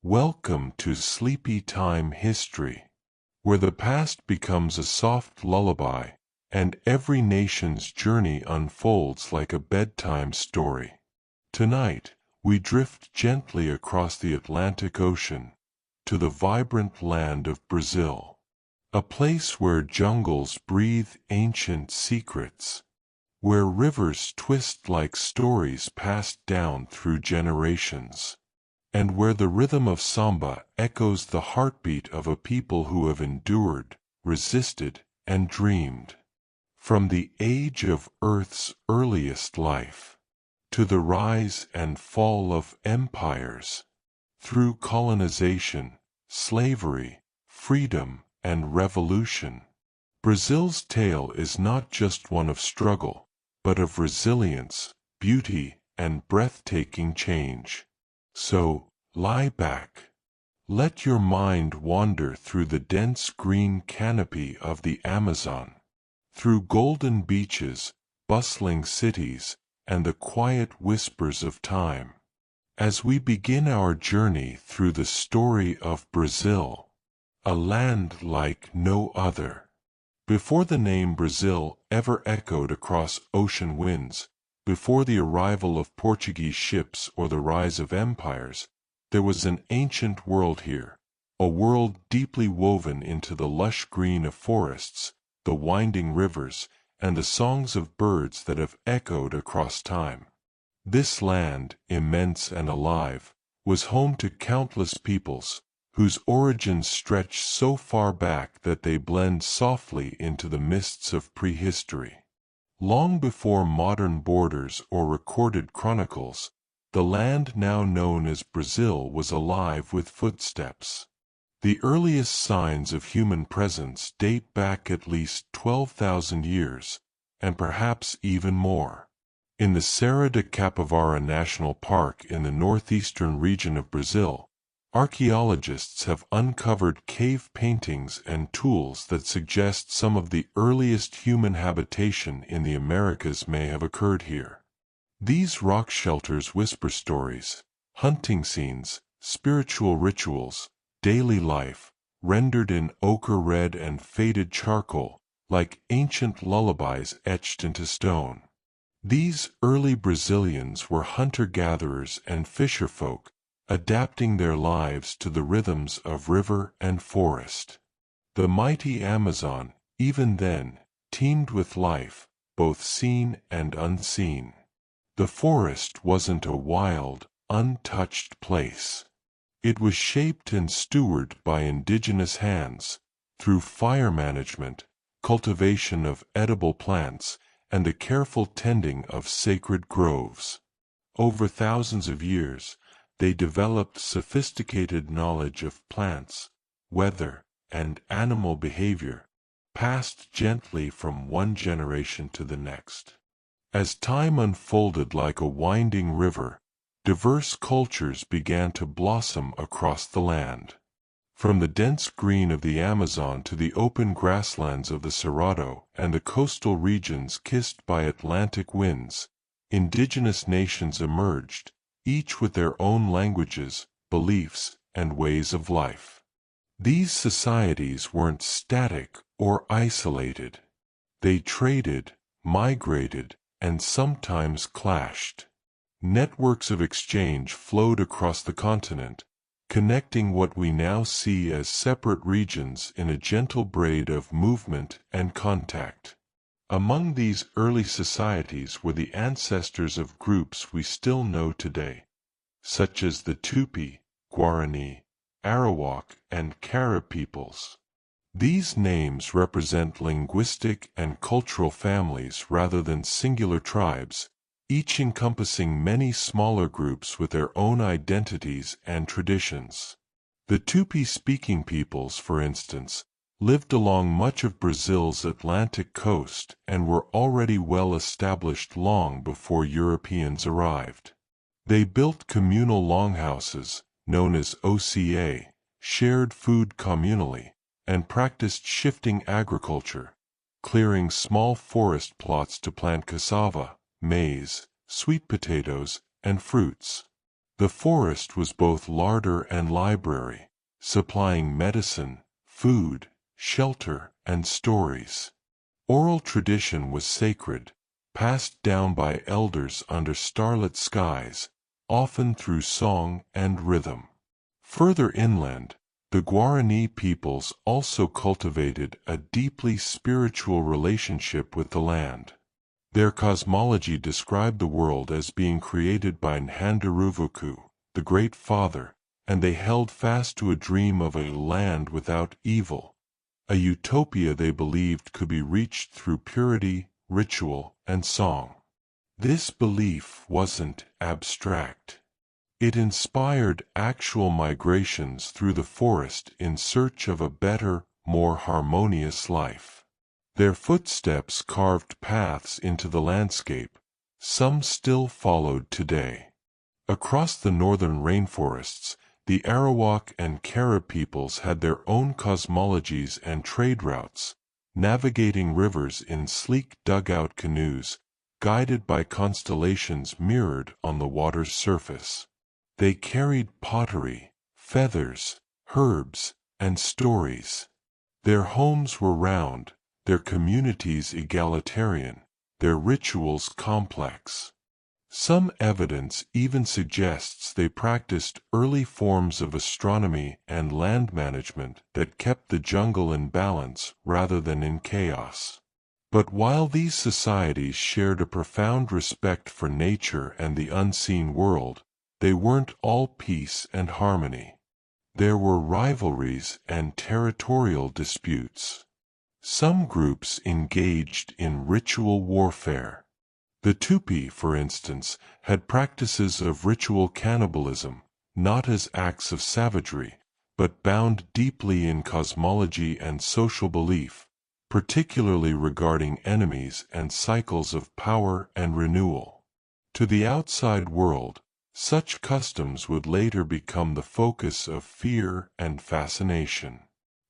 Welcome to Sleepy Time History, where the past becomes a soft lullaby, and every nation's journey unfolds like a bedtime story. Tonight, we drift gently across the Atlantic Ocean, to the vibrant land of Brazil, a place where jungles breathe ancient secrets, where rivers twist like stories passed down through generations, and where the rhythm of samba echoes the heartbeat of a people who have endured, resisted, and dreamed. From the age of Earth's earliest life, to the rise and fall of empires, through colonization, slavery, freedom, and revolution, Brazil's tale is not just one of struggle, but of resilience, beauty, and breathtaking change. So, lie back. Let your mind wander through the dense green canopy of the Amazon, through golden beaches, bustling cities, and the quiet whispers of time, as we begin our journey through the story of Brazil, a land like no other. Before the name Brazil ever echoed across ocean winds, before the arrival of Portuguese ships or the rise of empires, there was an ancient world here, a world deeply woven into the lush green of forests, the winding rivers, and the songs of birds that have echoed across time. This land, immense and alive, was home to countless peoples, whose origins stretch so far back that they blend softly into the mists of prehistory. Long before modern borders or recorded chronicles, the land now known as Brazil was alive with footsteps. The earliest signs of human presence date back at least 12,000 years, and perhaps even more. In the Serra da Capivara National Park in the northeastern region of Brazil, archaeologists have uncovered cave paintings and tools that suggest some of the earliest human habitation in the Americas may have occurred here. These rock shelters whisper stories, hunting scenes, spiritual rituals, daily life, rendered in ochre red and faded charcoal, like ancient lullabies etched into stone. These early Brazilians were hunter-gatherers and fisherfolk, adapting their lives to the rhythms of river and forest. The mighty Amazon, even then, teemed with life, both seen and unseen. The forest wasn't a wild, untouched place. It was shaped and stewarded by indigenous hands, through fire management, cultivation of edible plants, and the careful tending of sacred groves. Over thousands of years, they developed sophisticated knowledge of plants, weather, and animal behavior, passed gently from one generation to the next. As time unfolded like a winding river, diverse cultures began to blossom across the land. From the dense green of the Amazon to the open grasslands of the Cerrado and the coastal regions kissed by Atlantic winds, indigenous nations emerged, each with their own languages, beliefs, and ways of life. These societies weren't static or isolated. They traded, migrated, and sometimes clashed. Networks of exchange flowed across the continent, connecting what we now see as separate regions in a gentle braid of movement and contact. Among these early societies were the ancestors of groups we still know today, such as the Tupi, Guarani, Arawak, and Carib peoples. These names represent linguistic and cultural families rather than singular tribes, each encompassing many smaller groups with their own identities and traditions. The Tupi-speaking peoples, for instance, lived along much of Brazil's Atlantic coast and were already well established long before Europeans arrived. They built communal longhouses, known as OCA, shared food communally, and practiced shifting agriculture, clearing small forest plots to plant cassava, maize, sweet potatoes, and fruits. The forest was both larder and library, supplying medicine, food, shelter, and stories. Oral tradition was sacred, passed down by elders under starlit skies, often through song and rhythm. Further inland, the Guarani peoples also cultivated a deeply spiritual relationship with the land. Their cosmology described the world as being created by Nhandaruvuku, the Great Father, and they held fast to a dream of a land without evil, a utopia they believed could be reached through purity, ritual, and song. This belief wasn't abstract. It inspired actual migrations through the forest in search of a better, more harmonious life. Their footsteps carved paths into the landscape, some still followed today. Across the northern rainforests, the Arawak and Kara peoples had their own cosmologies and trade routes, navigating rivers in sleek dugout canoes, guided by constellations mirrored on the water's surface. They carried pottery, feathers, herbs, and stories. Their homes were round, their communities egalitarian, their rituals complex. Some evidence even suggests they practiced early forms of astronomy and land management that kept the jungle in balance rather than in chaos. But while these societies shared a profound respect for nature and the unseen world, they weren't all peace and harmony. There were rivalries and territorial disputes. Some groups engaged in ritual warfare. The Tupi, for instance, had practices of ritual cannibalism, not as acts of savagery, but bound deeply in cosmology and social belief, particularly regarding enemies and cycles of power and renewal. To the outside world, such customs would later become the focus of fear and fascination.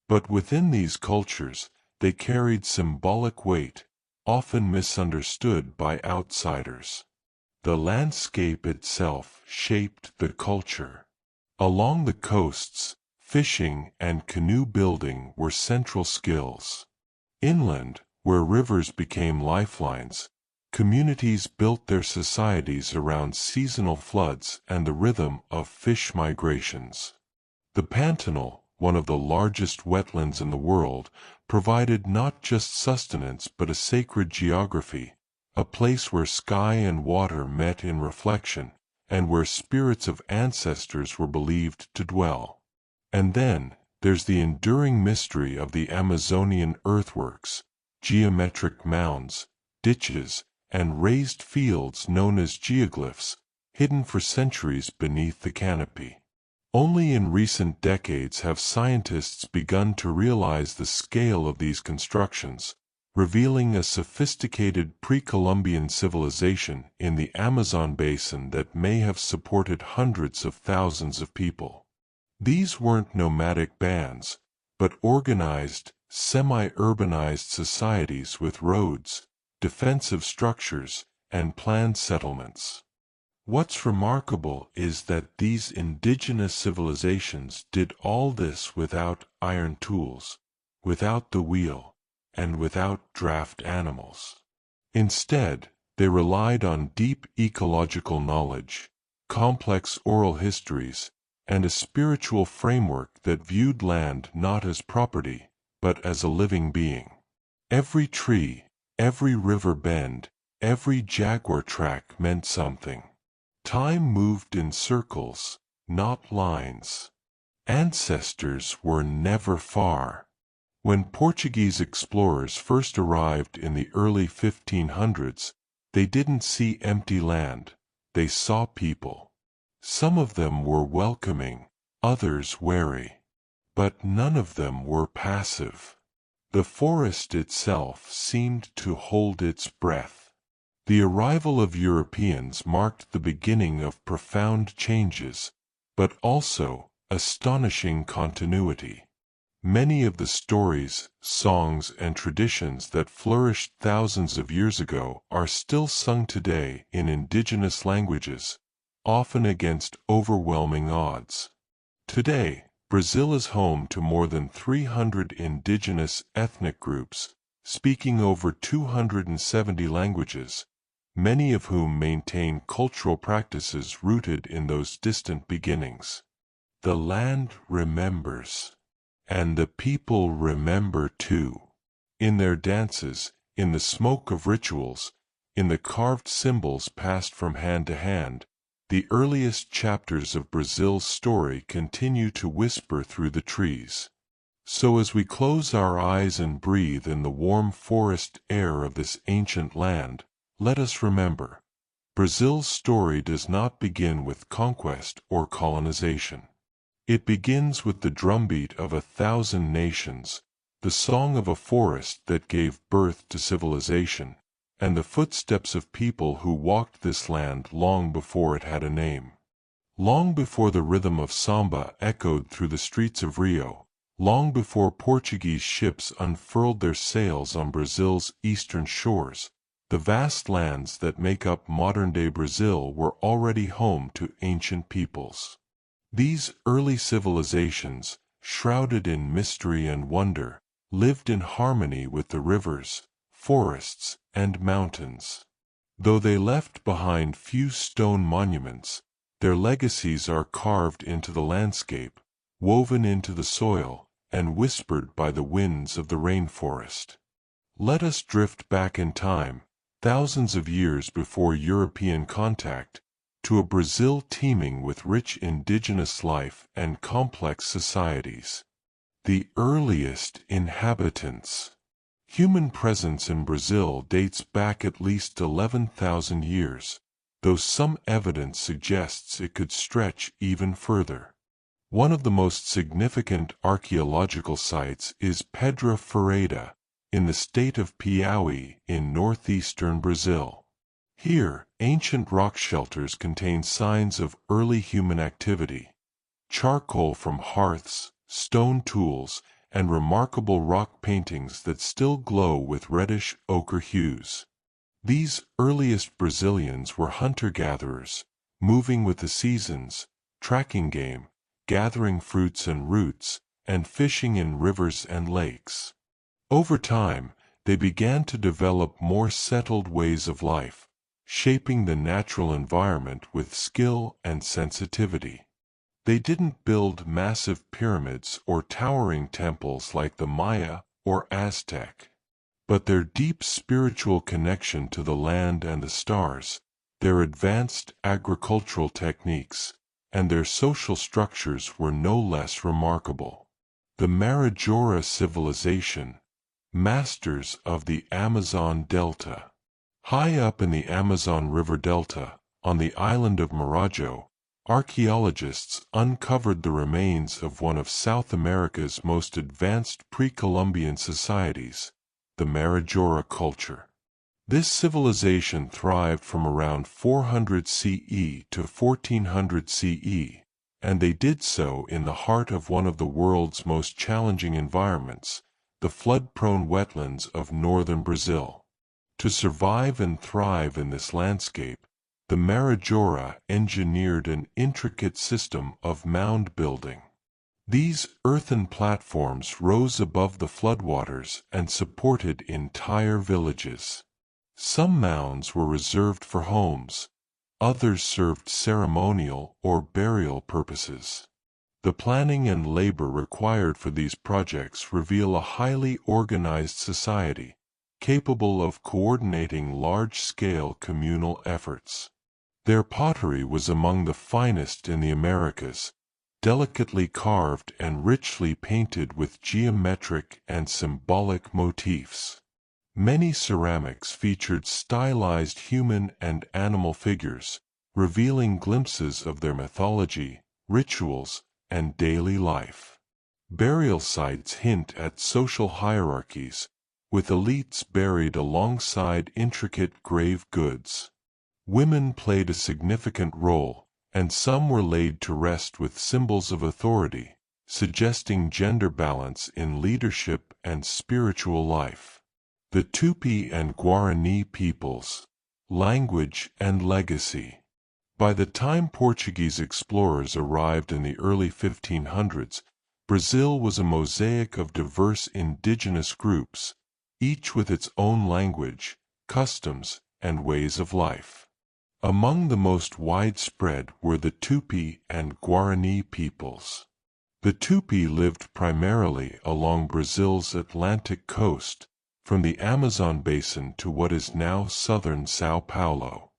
But within these cultures, they carried symbolic weight, often misunderstood by outsiders. The landscape itself shaped the culture. Along the coasts, fishing and canoe building were central skills. Inland, where rivers became lifelines, communities built their societies around seasonal floods and the rhythm of fish migrations. The Pantanal, one of the largest wetlands in the world, provided not just sustenance but a sacred geography, a place where sky and water met in reflection, and where spirits of ancestors were believed to dwell. And then, there's the enduring mystery of the Amazonian earthworks, geometric mounds, ditches, and raised fields known as geoglyphs, hidden for centuries beneath the canopy. Only in recent decades have scientists begun to realize the scale of these constructions, revealing a sophisticated pre-Columbian civilization in the Amazon basin that may have supported hundreds of thousands of people. These weren't nomadic bands, but organized, semi-urbanized societies with roads, defensive structures, and planned settlements. What's remarkable is that these indigenous civilizations did all this without iron tools, without the wheel, and without draft animals. Instead, they relied on deep ecological knowledge, complex oral histories, and a spiritual framework that viewed land not as property, but as a living being. Every tree, every river bend, every jaguar track meant something. Time moved in circles, not lines. Ancestors were never far. When Portuguese explorers first arrived in the early 1500s, they didn't see empty land, they saw people. Some of them were welcoming, others wary. But none of them were passive. The forest itself seemed to hold its breath. The arrival of Europeans marked the beginning of profound changes, but also astonishing continuity. Many of the stories, songs, and traditions that flourished thousands of years ago are still sung today in indigenous languages, often against overwhelming odds. Today, Brazil is home to more than 300 indigenous ethnic groups, speaking over 270 languages, many of whom maintain cultural practices rooted in those distant beginnings. The land remembers, and the people remember too. In their dances, in the smoke of rituals, in the carved symbols passed from hand to hand, the earliest chapters of Brazil's story continue to whisper through the trees. So as we close our eyes and breathe in the warm forest air of this ancient land, let us remember, Brazil's story does not begin with conquest or colonization. It begins with the drumbeat of 1,000 nations, the song of a forest that gave birth to civilization, and the footsteps of people who walked this land long before it had a name. Long before the rhythm of samba echoed through the streets of Rio, long before Portuguese ships unfurled their sails on Brazil's eastern shores, the vast lands that make up modern-day Brazil were already home to ancient peoples. These early civilizations, shrouded in mystery and wonder, lived in harmony with the rivers, forests, and mountains. Though they left behind few stone monuments, their legacies are carved into the landscape, woven into the soil, and whispered by the winds of the rainforest. Let us drift back in time, thousands of years before European contact, to a Brazil teeming with rich indigenous life and complex societies. The earliest inhabitants. Human presence in Brazil dates back at least 11,000 years, though some evidence suggests it could stretch even further. One of the most significant archaeological sites is Pedra Ferreira, in the state of Piauí in northeastern Brazil. Here, ancient rock shelters contain signs of early human activity. Charcoal from hearths, stone tools, and remarkable rock paintings that still glow with reddish ochre hues. These earliest Brazilians were hunter-gatherers, moving with the seasons, tracking game, gathering fruits and roots, and fishing in rivers and lakes. Over time, they began to develop more settled ways of life, shaping the natural environment with skill and sensitivity. They didn't build massive pyramids or towering temples like the Maya or Aztec. But their deep spiritual connection to the land and the stars, their advanced agricultural techniques, and their social structures were no less remarkable. The Marajora civilization, masters of the Amazon Delta. High up in the Amazon River Delta, on the island of Marajo, archaeologists uncovered the remains of one of South America's most advanced pre-Columbian societies, the Marajora culture. This civilization thrived from around 400 CE to 1400 CE, and they did so in the heart of one of the world's most challenging environments, the flood-prone wetlands of northern Brazil. To survive and thrive in this landscape, the Marajora engineered an intricate system of mound building. These earthen platforms rose above the floodwaters and supported entire villages. Some mounds were reserved for homes, others served ceremonial or burial purposes. The planning and labor required for these projects reveal a highly organized society, capable of coordinating large-scale communal efforts. Their pottery was among the finest in the Americas, delicately carved and richly painted with geometric and symbolic motifs. Many ceramics featured stylized human and animal figures, revealing glimpses of their mythology, rituals, and daily life. Burial sites hint at social hierarchies, with elites buried alongside intricate grave goods. Women played a significant role, and some were laid to rest with symbols of authority, suggesting gender balance in leadership and spiritual life. The Tupi and Guarani peoples. Language and legacy. By the time Portuguese explorers arrived in the early 1500s, Brazil was a mosaic of diverse indigenous groups, each with its own language, customs, and ways of life. Among the most widespread were the Tupi and Guarani peoples. The Tupi lived primarily along Brazil's Atlantic coast, from the Amazon basin to what is now southern São Paulo.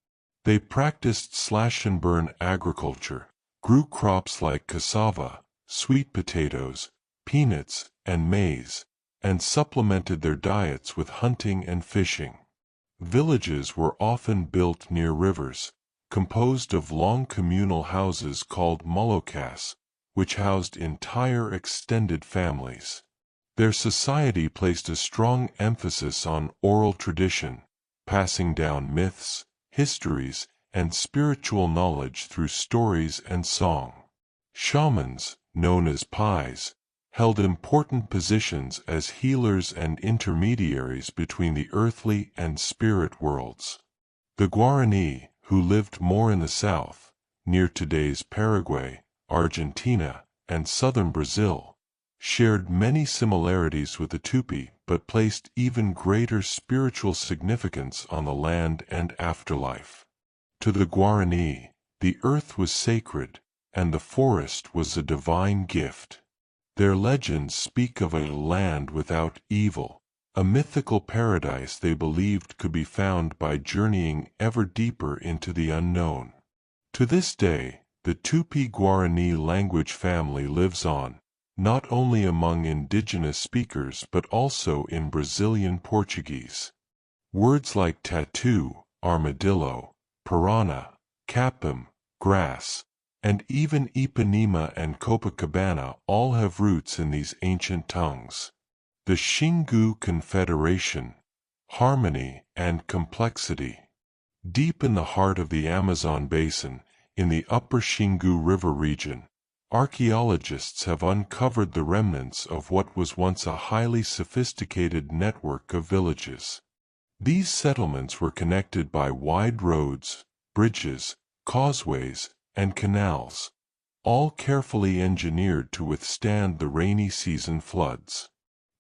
They practiced slash-and-burn agriculture, grew crops like cassava, sweet potatoes, peanuts, and maize, and supplemented their diets with hunting and fishing. Villages were often built near rivers, composed of long communal houses called molocas, which housed entire extended families. Their society placed a strong emphasis on oral tradition, passing down myths, histories, and spiritual knowledge through stories and song. Shamans, known as pais, held important positions as healers and intermediaries between the earthly and spirit worlds. The Guarani, who lived more in the south, near today's Paraguay, Argentina, and southern Brazil, shared many similarities with the Tupi but placed even greater spiritual significance on the land and afterlife. To the Guarani, the earth was sacred, and the forest was a divine gift. Their legends speak of a land without evil, a mythical paradise they believed could be found by journeying ever deeper into the unknown. To this day, the Tupi-Guarani language family lives on, not only among indigenous speakers but also in Brazilian Portuguese. Words like tattoo, armadillo, piranha, capim, grass, and even Ipanema and Copacabana all have roots in these ancient tongues. The Xingu Confederation, harmony and complexity. Deep in the heart of the Amazon basin, in the upper Xingu River region, archaeologists have uncovered the remnants of what was once a highly sophisticated network of villages. These settlements were connected by wide roads, bridges, causeways, and canals, all carefully engineered to withstand the rainy season floods.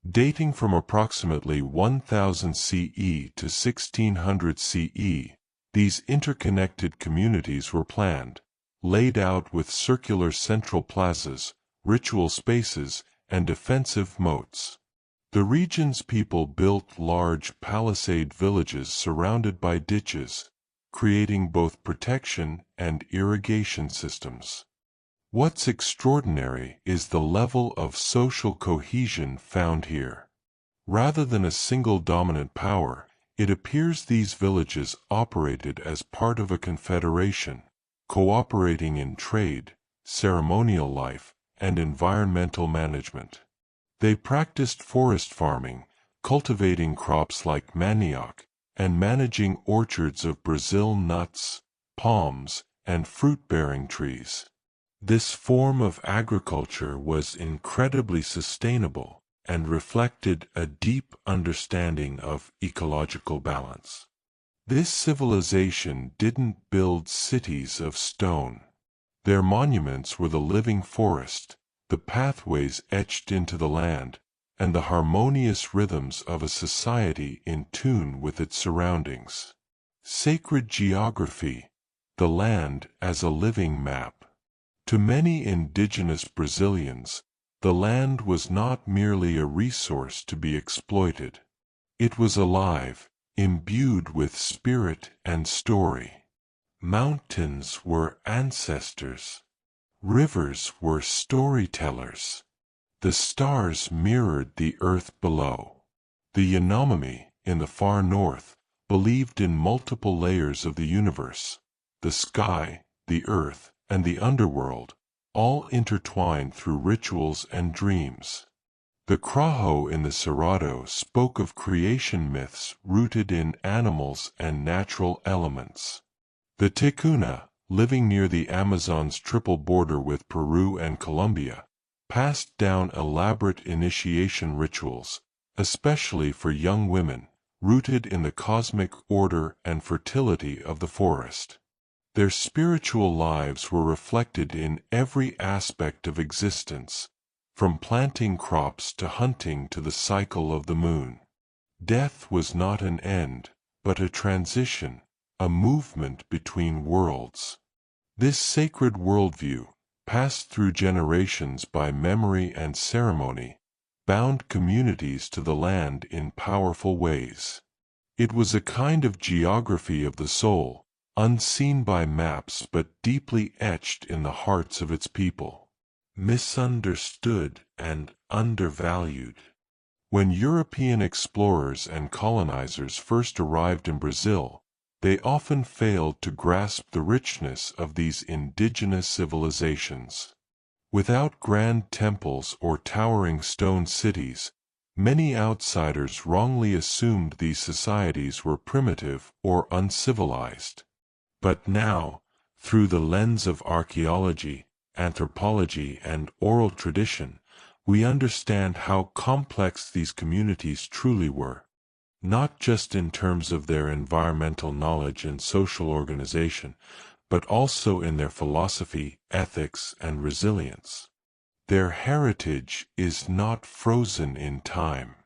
Dating from approximately 1000 CE to 1600 CE, these interconnected communities were planned, laid out with circular central plazas, ritual spaces, and defensive moats. The region's people built large palisade villages surrounded by ditches, creating both protection and irrigation systems. What's extraordinary is the level of social cohesion found here. Rather than a single dominant power, it appears these villages operated as part of a confederation, cooperating in trade, ceremonial life, and environmental management. They practiced forest farming, cultivating crops like manioc, and managing orchards of Brazil nuts, palms, and fruit-bearing trees. This form of agriculture was incredibly sustainable and reflected a deep understanding of ecological balance. This civilization didn't build cities of stone. Their monuments were the living forest, the pathways etched into the land, and the harmonious rhythms of a society in tune with its surroundings. Sacred geography, the land as a living map. To many indigenous Brazilians, the land was not merely a resource to be exploited. It was alive, imbued with spirit and story. Mountains were ancestors. Rivers were storytellers. The stars mirrored the earth below. The Yanomami, in the far north, believed in multiple layers of the universe, the sky, the earth, and the underworld, all intertwined through rituals and dreams. The Kraho in the Cerrado spoke of creation myths rooted in animals and natural elements. The Ticuna, living near the Amazon's triple border with Peru and Colombia, passed down elaborate initiation rituals, especially for young women, rooted in the cosmic order and fertility of the forest. Their spiritual lives were reflected in every aspect of existence, from planting crops to hunting to the cycle of the moon. Death was not an end, but a transition, a movement between worlds. This sacred worldview, passed through generations by memory and ceremony, bound communities to the land in powerful ways. It was a kind of geography of the soul, unseen by maps but deeply etched in the hearts of its people. Misunderstood and undervalued. When European explorers and colonizers first arrived in Brazil, they often failed to grasp the richness of these indigenous civilizations. Without grand temples or towering stone cities, many outsiders wrongly assumed these societies were primitive or uncivilized. But now, through the lens of archaeology, anthropology, and oral tradition, we understand how complex these communities truly were, not just in terms of their environmental knowledge and social organization, but also in their philosophy, ethics, and resilience. Their heritage is not frozen in time.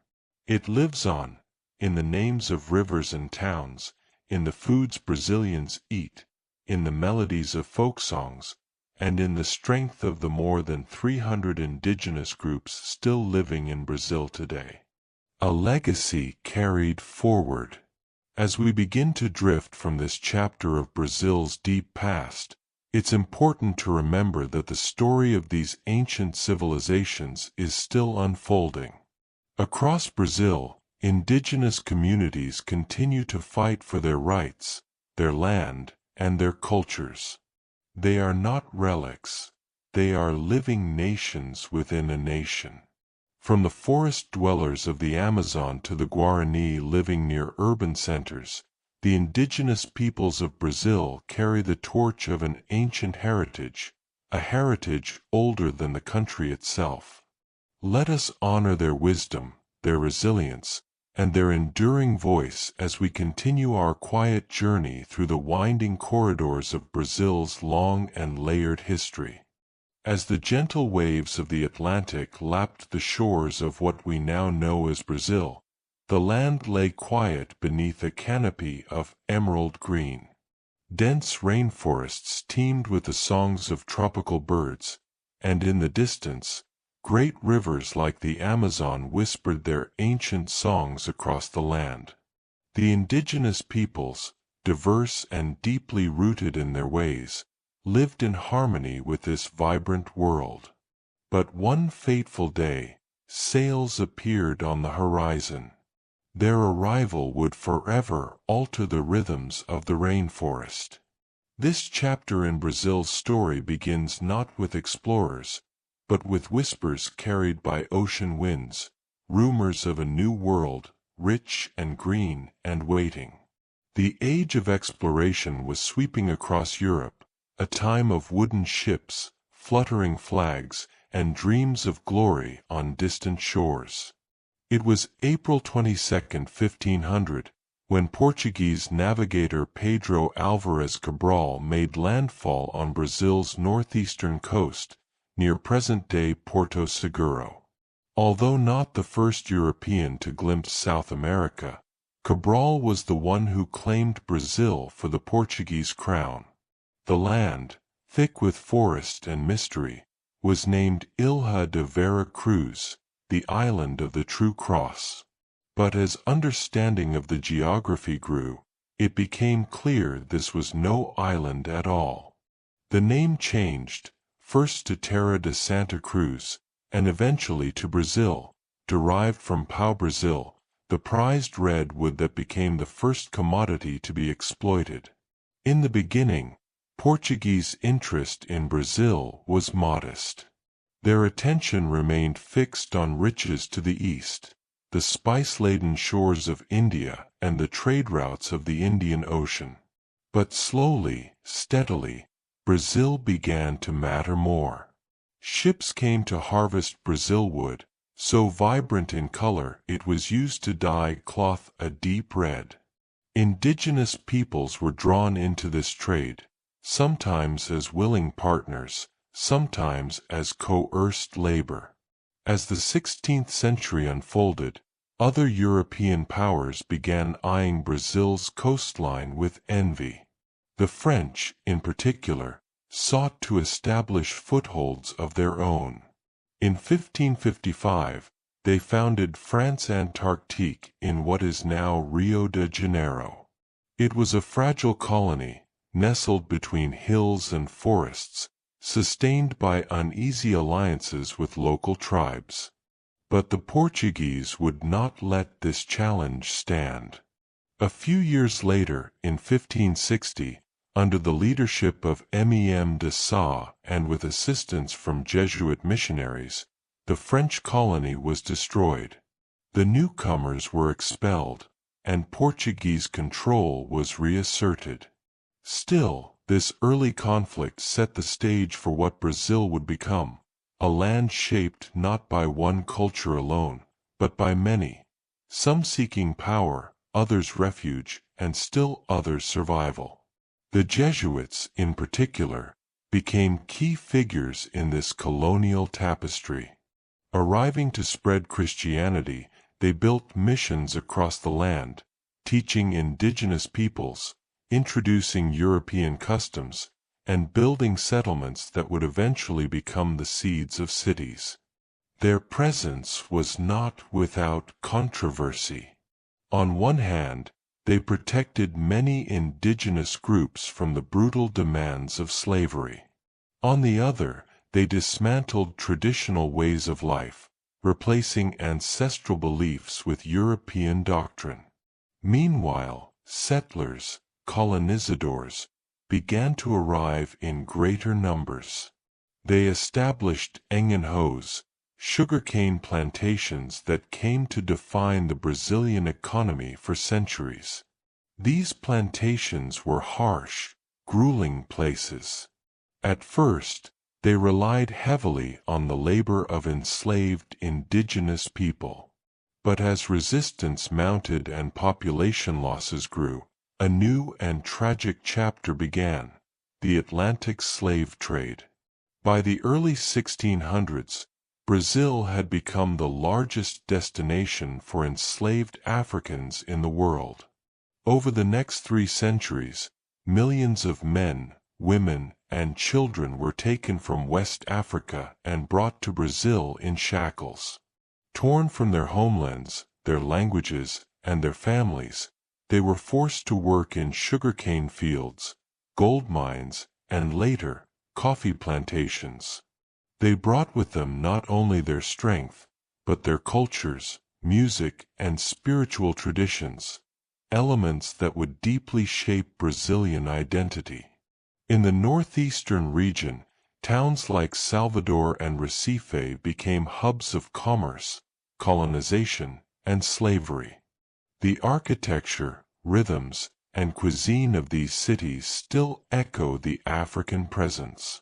It lives on, in the names of rivers and towns, in the foods Brazilians eat, in the melodies of folk songs, and in the strength of the more than 300 indigenous groups still living in Brazil today. A legacy carried forward. As we begin to drift from this chapter of Brazil's deep past, it's important to remember that the story of these ancient civilizations is still unfolding. Across Brazil, indigenous communities continue to fight for their rights, their land, and their cultures. They are not relics. They are living nations within a nation. From the forest dwellers of the Amazon to the Guarani living near urban centers, the indigenous peoples of Brazil carry the torch of an ancient heritage, a heritage older than the country itself. Let us honor their wisdom, their resilience, and their enduring voice as we continue our quiet journey through the winding corridors of Brazil's long and layered history. As the gentle waves of the Atlantic lapped the shores of what we now know as Brazil, the land lay quiet beneath a canopy of emerald green. Dense rainforests teemed with the songs of tropical birds, and in the distance, great rivers like the Amazon whispered their ancient songs across the land. The indigenous peoples, diverse and deeply rooted in their ways, lived in harmony with this vibrant world. But one fateful day, sails appeared on the horizon. Their arrival would forever alter the rhythms of the rainforest. This chapter in Brazil's story begins not with explorers, but with whispers carried by ocean winds, rumors of a new world, rich and green and waiting. The age of exploration was sweeping across Europe, a time of wooden ships, fluttering flags, and dreams of glory on distant shores. It was April 22, 1500, when Portuguese navigator Pedro Álvares Cabral made landfall on Brazil's northeastern coast, near present-day Porto Seguro. Although not the first European to glimpse South America, Cabral was the one who claimed Brazil for the Portuguese crown. The land, thick with forest and mystery, was named Ilha de Vera Cruz, the island of the true cross. But as understanding of the geography grew, it became clear this was no island at all. The name changed, first to Terra de Santa Cruz, and eventually to Brazil, derived from pau-brasil, the prized redwood that became the first commodity to be exploited. In the beginning, Portuguese interest in Brazil was modest. Their attention remained fixed on riches to the east, the spice-laden shores of India and the trade routes of the Indian Ocean. But slowly, steadily, Brazil began to matter more. Ships came to harvest Brazil wood, so vibrant in color it was used to dye cloth a deep red. Indigenous peoples were drawn into this trade, sometimes as willing partners, sometimes as coerced labor. As the 16th century unfolded, other European powers began eyeing Brazil's coastline with envy. The French, in particular, sought to establish footholds of their own. In 1555, they founded France Antarctique in what is now Rio de Janeiro. It was a fragile colony, nestled between hills and forests, sustained by uneasy alliances with local tribes. But the Portuguese would not let this challenge stand. A few years later, in 1560, under the leadership of Mem de Sá and with assistance from Jesuit missionaries, the French colony was destroyed. The newcomers were expelled, and Portuguese control was reasserted. Still, this early conflict set the stage for what Brazil would become, a land shaped not by one culture alone, but by many, some seeking power, others refuge, and still others survival. The Jesuits, in particular, became key figures in this colonial tapestry. Arriving to spread Christianity, they built missions across the land, teaching indigenous peoples, introducing European customs, and building settlements that would eventually become the seeds of cities. Their presence was not without controversy. On one hand, they protected many indigenous groups from the brutal demands of slavery. On the other, they dismantled traditional ways of life, replacing ancestral beliefs with European doctrine. Meanwhile, settlers, colonizadors, began to arrive in greater numbers. They established engenhos, sugarcane plantations that came to define the Brazilian economy for centuries. These plantations were harsh, grueling places. At first, they relied heavily on the labor of enslaved indigenous people. But as resistance mounted and population losses grew, a new and tragic chapter began: the Atlantic slave trade. By the early 1600s, Brazil had become the largest destination for enslaved Africans in the world. Over the next 3 centuries, millions of men, women, and children were taken from West Africa and brought to Brazil in shackles. Torn from their homelands, their languages, and their families, they were forced to work in sugarcane fields, gold mines, and later, coffee plantations. They brought with them not only their strength, but their cultures, music, and spiritual traditions, elements that would deeply shape Brazilian identity. In the northeastern region, towns like Salvador and Recife became hubs of commerce, colonization, and slavery. The architecture, rhythms, and cuisine of these cities still echo the African presence.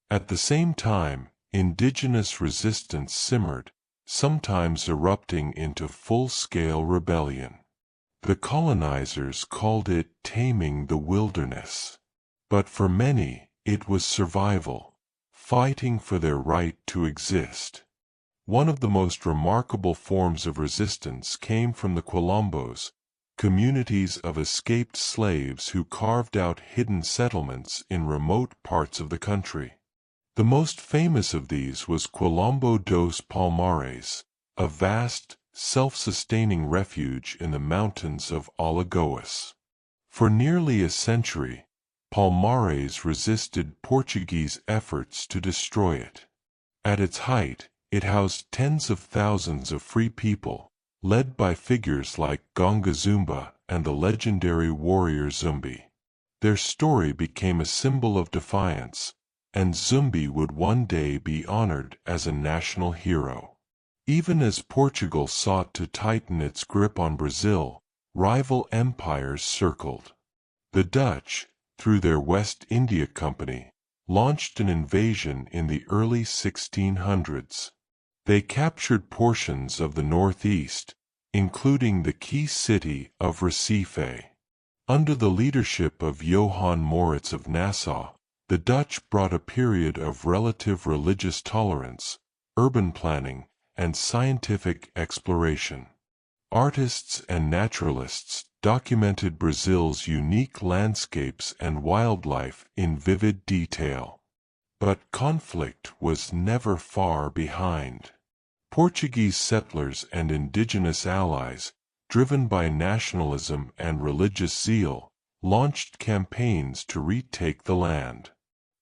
At the same time, indigenous resistance simmered, sometimes erupting into full-scale rebellion. The colonizers called it taming the wilderness. But for many, it was survival, fighting for their right to exist. One of the most remarkable forms of resistance came from the quilombos, communities of escaped slaves who carved out hidden settlements in remote parts of the country. The most famous of these was Quilombo dos Palmares, a vast, self-sustaining refuge in the mountains of Alagoas. For nearly a century, Palmares resisted Portuguese efforts to destroy it. At its height, it housed tens of thousands of free people, led by figures like Gonga Zumba and the legendary warrior Zumbi. Their story became a symbol of defiance, and Zumbi would one day be honored as a national hero. Even as Portugal sought to tighten its grip on Brazil, rival empires circled. The Dutch, through their West India Company, launched an invasion in the early 1600s. They captured portions of the northeast, including the key city of Recife. Under the leadership of Johann Moritz of Nassau, the Dutch brought a period of relative religious tolerance, urban planning, and scientific exploration. Artists and naturalists documented Brazil's unique landscapes and wildlife in vivid detail. But conflict was never far behind. Portuguese settlers and indigenous allies, driven by nationalism and religious zeal, launched campaigns to retake the land.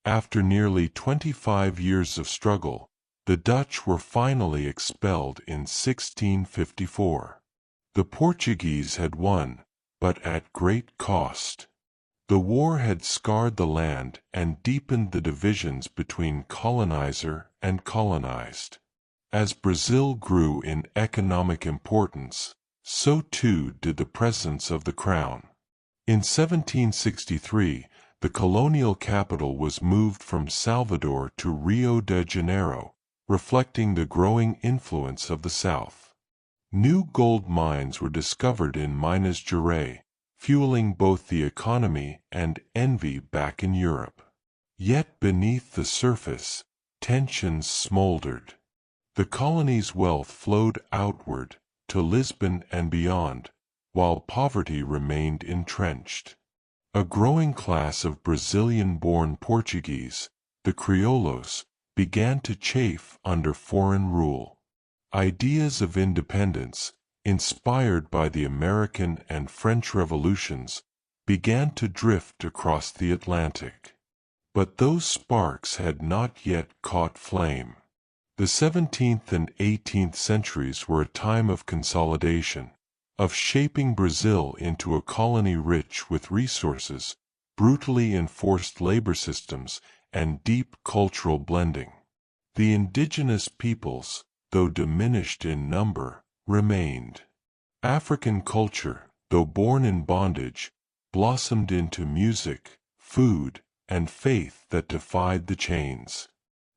After nearly 25 years of struggle, the Dutch were finally expelled in 1654. The Portuguese had won, but at great cost. The war had scarred the land and deepened the divisions between colonizer and colonized. As Brazil grew in economic importance, so too did the presence of the crown. In 1763, the colonial capital was moved from Salvador to Rio de Janeiro, reflecting the growing influence of the South. New gold mines were discovered in Minas Gerais, fueling both the economy and envy back in Europe. Yet beneath the surface, tensions smoldered. The colony's wealth flowed outward, to Lisbon and beyond, while poverty remained entrenched. A growing class of Brazilian-born Portuguese, the criollos, began to chafe under foreign rule. Ideas of independence, inspired by the American and French revolutions, began to drift across the Atlantic. But those sparks had not yet caught flame. The 17th and 18th centuries were a time of consolidation, of shaping Brazil into a colony rich with resources, brutally enforced labor systems, and deep cultural blending. The indigenous peoples, though diminished in number, remained. African culture, though born in bondage, blossomed into music, food, and faith that defied the chains.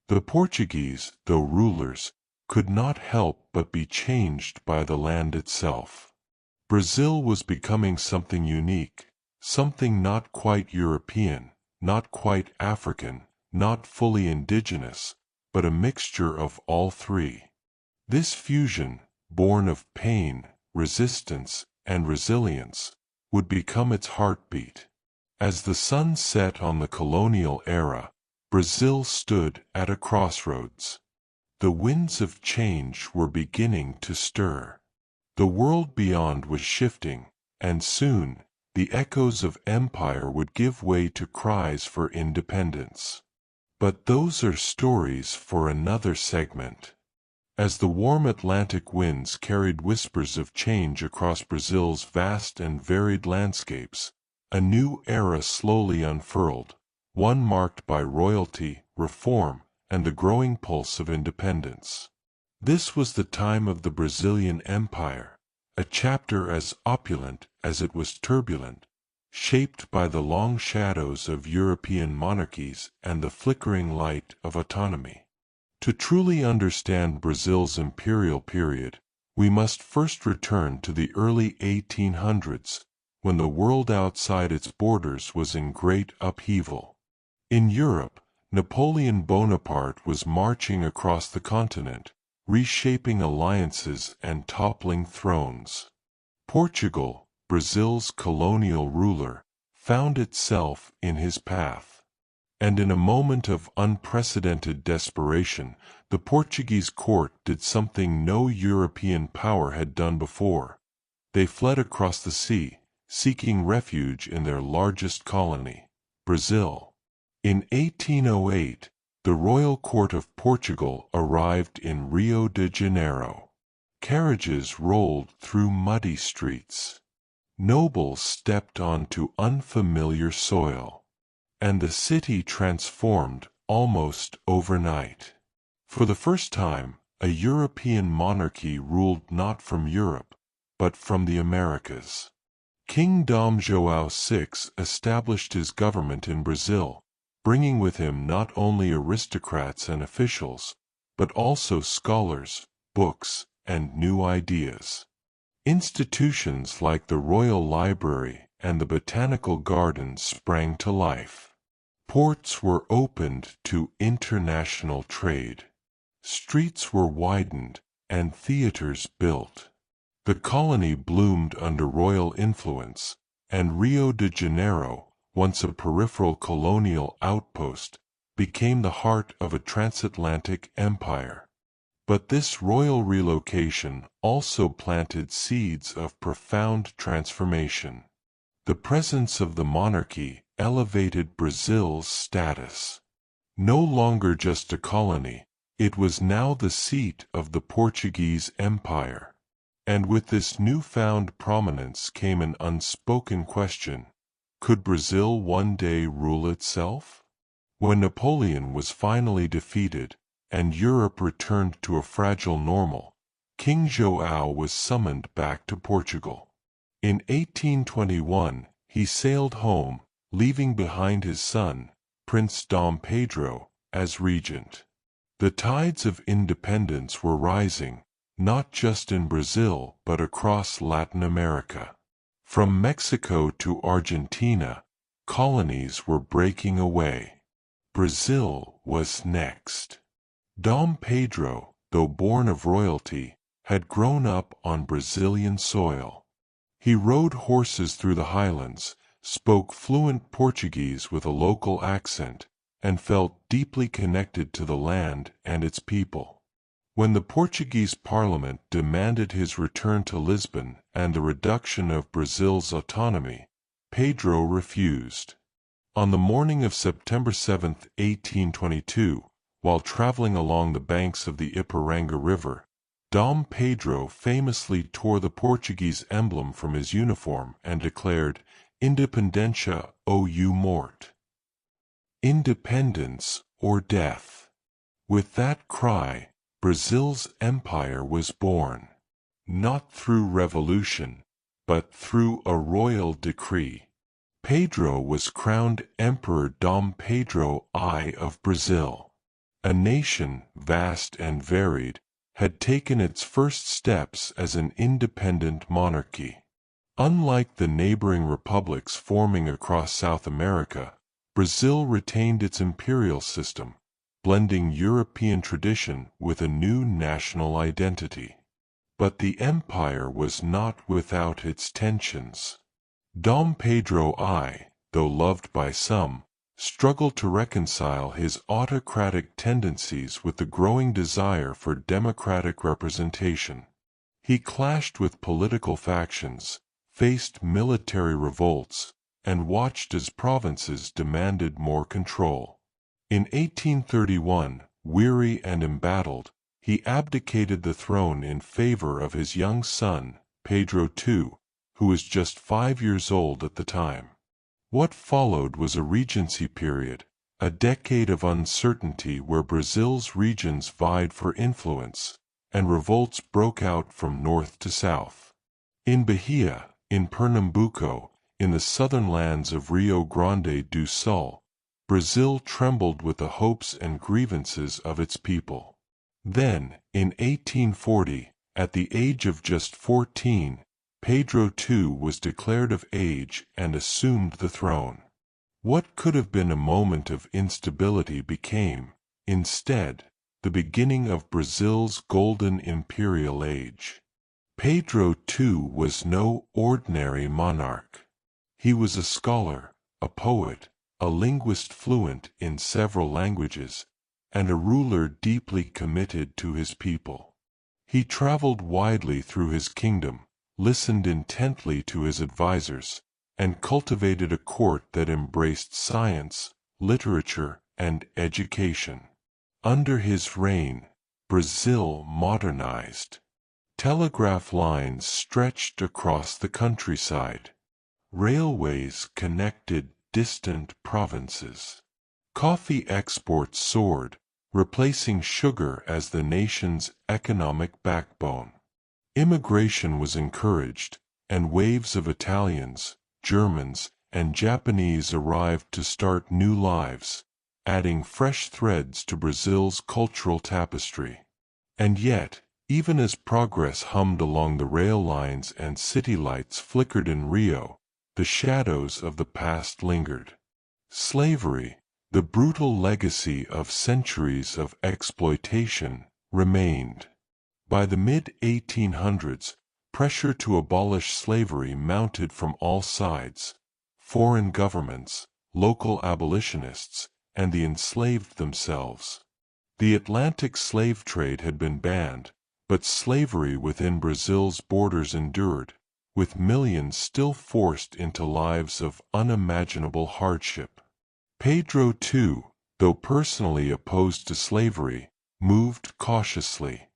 The Portuguese, though rulers, could not help but be changed by the land itself. Brazil was becoming something unique, something not quite European, not quite African, not fully indigenous, but a mixture of all three. This fusion, born of pain, resistance, and resilience, would become its heartbeat. As the sun set on the colonial era, Brazil stood at a crossroads. The winds of change were beginning to stir. The world beyond was shifting, and soon, the echoes of empire would give way to cries for independence. But those are stories for another segment. As the warm Atlantic winds carried whispers of change across Brazil's vast and varied landscapes, a new era slowly unfurled, one marked by royalty, reform, and the growing pulse of independence. This was the time of the Brazilian Empire, a chapter as opulent as it was turbulent, shaped by the long shadows of European monarchies and the flickering light of autonomy. To truly understand Brazil's imperial period, we must first return to the early 1800s, when the world outside its borders was in great upheaval. In Europe, Napoleon Bonaparte was marching across the continent, reshaping alliances and toppling thrones. Portugal, Brazil's colonial ruler, found itself in his path. And in a moment of unprecedented desperation, the Portuguese court did something no European power had done before. They fled across the sea, seeking refuge in their largest colony, Brazil. In 1808, the royal court of Portugal arrived in Rio de Janeiro. Carriages rolled through muddy streets. Nobles stepped onto unfamiliar soil. And the city transformed almost overnight. For the first time, a European monarchy ruled not from Europe, but from the Americas. King Dom João VI established his government in Brazil, bringing with him not only aristocrats and officials, but also scholars, books, and new ideas. Institutions like the Royal Library, and the botanical gardens sprang to life. Ports were opened to international trade. Streets were widened, and theaters built. The colony bloomed under royal influence, and Rio de Janeiro, once a peripheral colonial outpost, became the heart of a transatlantic empire. But this royal relocation also planted seeds of profound transformation. The presence of the monarchy elevated Brazil's status. No longer just a colony, it was now the seat of the Portuguese Empire. And with this newfound prominence came an unspoken question: could Brazil one day rule itself? When Napoleon was finally defeated, and Europe returned to a fragile normal, King João was summoned back to Portugal. In 1821, he sailed home, leaving behind his son, Prince Dom Pedro, as regent. The tides of independence were rising, not just in Brazil but across Latin America. From Mexico to Argentina, colonies were breaking away. Brazil was next. Dom Pedro, though born of royalty, had grown up on Brazilian soil. He rode horses through the highlands, spoke fluent Portuguese with a local accent, and felt deeply connected to the land and its people. When the Portuguese Parliament demanded his return to Lisbon and the reduction of Brazil's autonomy, Pedro refused. On the morning of September 7, 1822, while traveling along the banks of the Ipiranga River, Dom Pedro famously tore the Portuguese emblem from his uniform and declared, "Independencia ou morte." Independence or death. With that cry, Brazil's empire was born. Not through revolution, but through a royal decree. Pedro was crowned Emperor Dom Pedro I of Brazil. A nation, vast and varied, had taken its first steps as an independent monarchy. Unlike the neighboring republics forming across South America, Brazil retained its imperial system, blending European tradition with a new national identity. But the empire was not without its tensions. Dom Pedro I, though loved by some, struggled to reconcile his autocratic tendencies with the growing desire for democratic representation. He clashed with political factions, faced military revolts, and watched as provinces demanded more control. In 1831, weary and embattled, he abdicated the throne in favor of his young son, Pedro II, who was just 5 years old at the time. What followed was a regency period, a decade of uncertainty where Brazil's regions vied for influence, and revolts broke out from north to south. In Bahia, in Pernambuco, in the southern lands of Rio Grande do Sul, Brazil trembled with the hopes and grievances of its people. Then, in 1840, at the age of just 14, Pedro II was declared of age and assumed the throne. What could have been a moment of instability became, instead, the beginning of Brazil's golden imperial age. Pedro II was no ordinary monarch. He was a scholar, a poet, a linguist fluent in several languages, and a ruler deeply committed to his people. He traveled widely through his kingdom, listened intently to his advisors, and cultivated a court that embraced science, literature, and education. Under his reign, Brazil modernized. Telegraph lines stretched across the countryside. Railways connected distant provinces. Coffee exports soared, replacing sugar as the nation's economic backbone. Immigration was encouraged, and waves of Italians, Germans, and Japanese arrived to start new lives, adding fresh threads to Brazil's cultural tapestry. And yet, even as progress hummed along the rail lines and city lights flickered in Rio, the shadows of the past lingered. Slavery, the brutal legacy of centuries of exploitation, remained. By the mid-1800s, pressure to abolish slavery mounted from all sides: foreign governments, local abolitionists, and the enslaved themselves. The Atlantic slave trade had been banned, but slavery within Brazil's borders endured, with millions still forced into lives of unimaginable hardship. Pedro, too, though personally opposed to slavery, moved cautiously.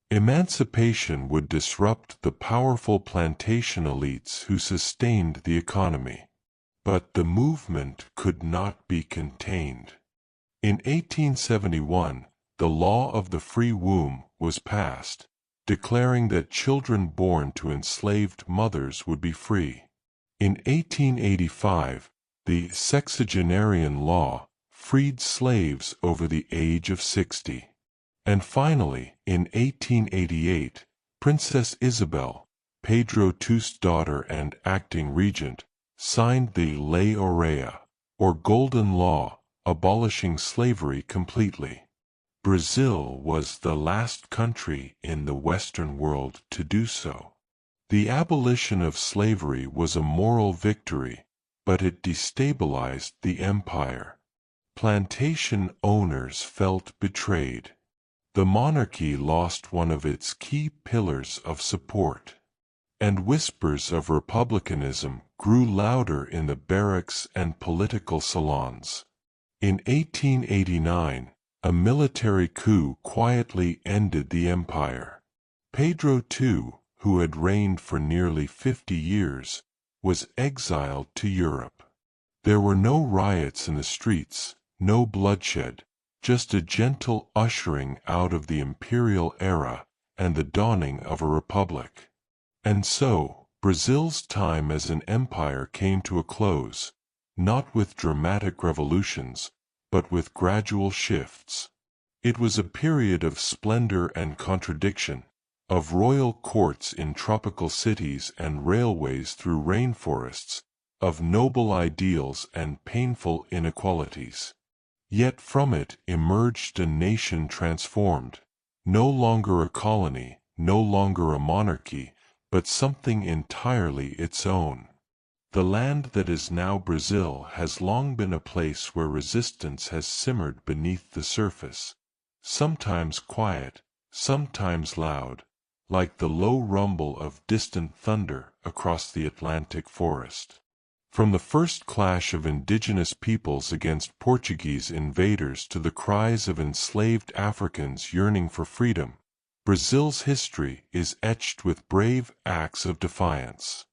Emancipation would disrupt the powerful plantation elites who sustained the economy. But the movement could not be contained. In 1871, the law of the free womb was passed, declaring that children born to enslaved mothers would be free. In 1885, the sexagenarian law freed slaves over the age of 60. And finally, in 1888, Princess Isabel, Pedro II's daughter and acting regent, signed the Lei Aurea, or Golden Law, abolishing slavery completely. Brazil was the last country in the Western world to do so. The abolition of slavery was a moral victory, but it destabilized the empire. Plantation owners felt betrayed. The monarchy lost one of its key pillars of support. And whispers of republicanism grew louder in the barracks and political salons. In 1889, a military coup quietly ended the empire. Pedro II, who had reigned for nearly 50 years, was exiled to Europe. There were no riots in the streets, no bloodshed, just a gentle ushering out of the imperial era and the dawning of a republic. And so, Brazil's time as an empire came to a close, not with dramatic revolutions, but with gradual shifts. It was a period of splendor and contradiction, of royal courts in tropical cities and railways through rainforests, of noble ideals and painful inequalities. Yet from it emerged a nation transformed, no longer a colony, no longer a monarchy, but something entirely its own. The land that is now Brazil has long been a place where resistance has simmered beneath the surface, sometimes quiet, sometimes loud, like the low rumble of distant thunder across the Atlantic forest. From the first clash of indigenous peoples against Portuguese invaders to the cries of enslaved Africans yearning for freedom, Brazil's history is etched with brave acts of defiance.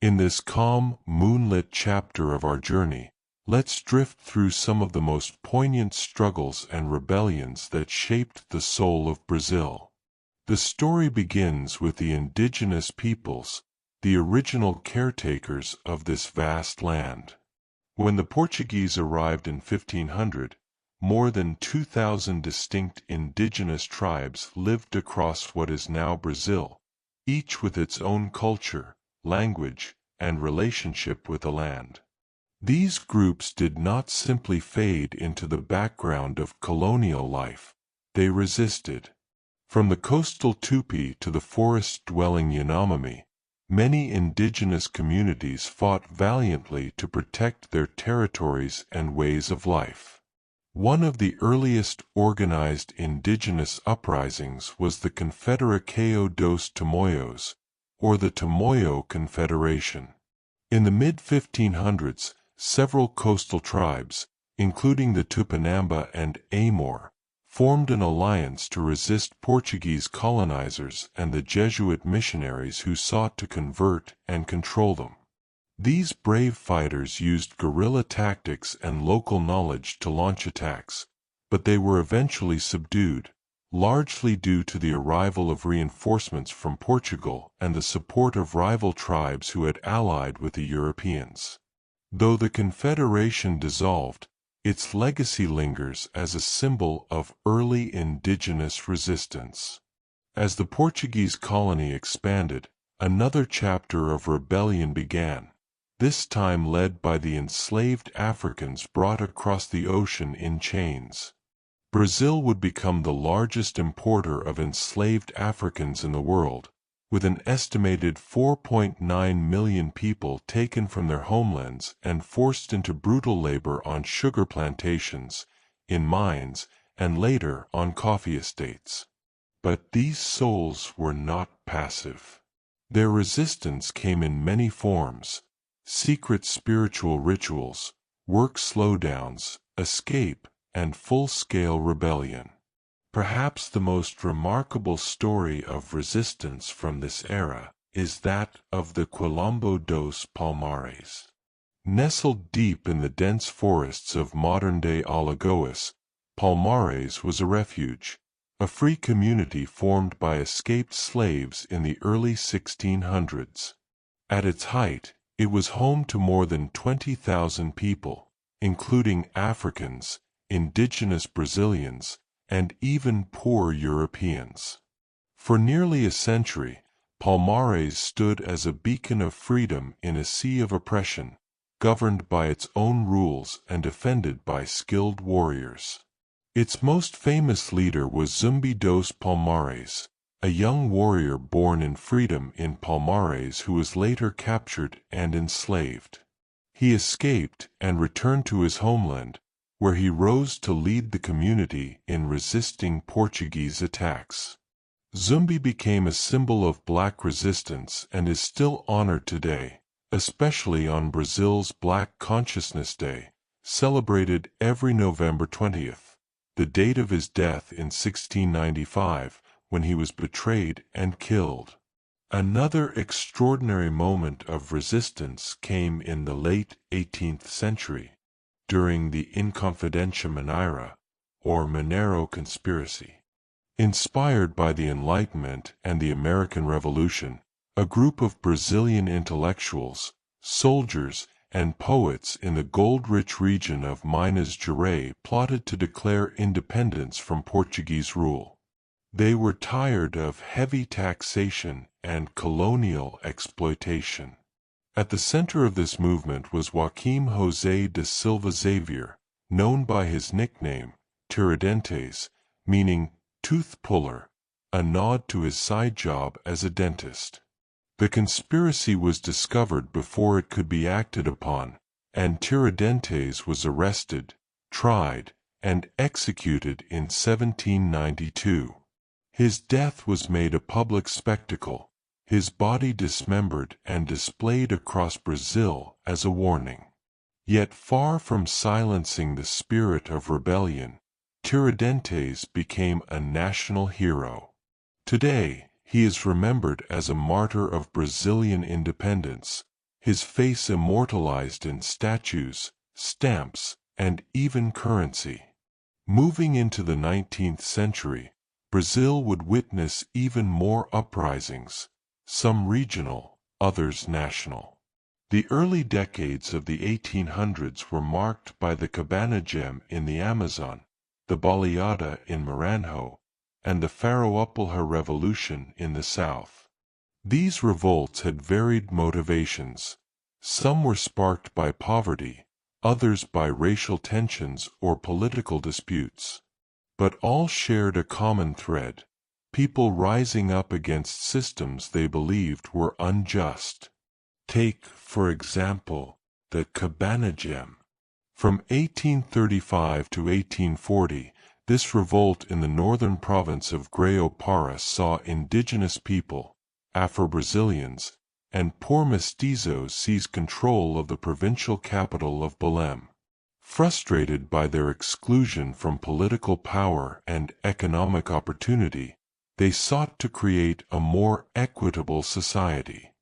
In this calm, moonlit chapter of our journey, let's drift through some of the most poignant struggles and rebellions that shaped the soul of Brazil. The story begins with the indigenous peoples, the original caretakers of this vast land. When the Portuguese arrived in 1500, more than 2,000 distinct indigenous tribes lived across what is now Brazil, each with its own culture, language, and relationship with the land. These groups did not simply fade into the background of colonial life, they resisted. From the coastal Tupi to the forest-dwelling Yanomami, many indigenous communities fought valiantly to protect their territories and ways of life. One of the earliest organized indigenous uprisings was the Confederação dos Tamoios, or the Tamoio Confederation. In the mid-1500s, several coastal tribes, including the Tupinamba and Aimor, formed an alliance to resist Portuguese colonizers and the Jesuit missionaries who sought to convert and control them. These brave fighters used guerrilla tactics and local knowledge to launch attacks, but they were eventually subdued, largely due to the arrival of reinforcements from Portugal and the support of rival tribes who had allied with the Europeans. Though the Confederation dissolved, its legacy lingers as a symbol of early indigenous resistance. As the Portuguese colony expanded, another chapter of rebellion began. this time led by the enslaved Africans brought across the ocean in chains. Brazil would become the largest importer of enslaved Africans in the world, with an estimated 4.9 million people taken from their homelands and forced into brutal labor on sugar plantations, in mines, and later on coffee estates. But these souls were not passive. Their resistance came in many forms: secret spiritual rituals, work slowdowns, escape, and full-scale rebellion. Perhaps the most remarkable story of resistance from this era is that of the Quilombo dos Palmares. Nestled deep in the dense forests of modern-day Alagoas, Palmares was a refuge, a free community formed by escaped slaves in the early 1600s. At its height, it was home to more than 20,000 people, including Africans, indigenous Brazilians, and even poor Europeans. For nearly a century, Palmares stood as a beacon of freedom in a sea of oppression, governed by its own rules and defended by skilled warriors. Its most famous leader was Zumbi dos Palmares, a young warrior born in freedom in Palmares who was later captured and enslaved. He escaped and returned to his homeland, where he rose to lead the community in resisting Portuguese attacks. Zumbi became a symbol of black resistance and is still honored today, especially on Brazil's Black Consciousness Day, celebrated every November 20th, the date of his death in 1695, when he was betrayed and killed. Another extraordinary moment of resistance came in the late 18th century, during the Inconfidência Mineira, or Mineiro conspiracy. Inspired by the Enlightenment and the American Revolution, a group of Brazilian intellectuals, soldiers, and poets in the gold-rich region of Minas Gerais plotted to declare independence from Portuguese rule. They were tired of heavy taxation and colonial exploitation. At the center of this movement was Joaquim José de Silva Xavier, known by his nickname, Tiradentes, meaning tooth puller, a nod to his side job as a dentist. The conspiracy was discovered before it could be acted upon, and Tiradentes was arrested, tried, and executed in 1792. His death was made a public spectacle, his body dismembered and displayed across Brazil as a warning. Yet far from silencing the spirit of rebellion, Tiradentes became a national hero. Today, he is remembered as a martyr of Brazilian independence, his face immortalized in statues, stamps, and even currency. Moving into the 19th century, Brazil would witness even more uprisings, some regional, others national. The early decades of the 1800s were marked by the Cabana Gem in the Amazon, the Baleada in Maranhão, and the Farroupilha Revolution in the south. These revolts had varied motivations. Some were sparked by poverty, others by racial tensions or political disputes. But all shared a common thread: people rising up against systems they believed were unjust. Take, for example, the Cabana Gem. From 1835 to 1840, this revolt in the northern province of Grão-Pará saw indigenous people, Afro-Brazilians, and poor mestizos seize control of the provincial capital of Belém. Frustrated by their exclusion from political power and economic opportunity, they sought to create a more equitable society.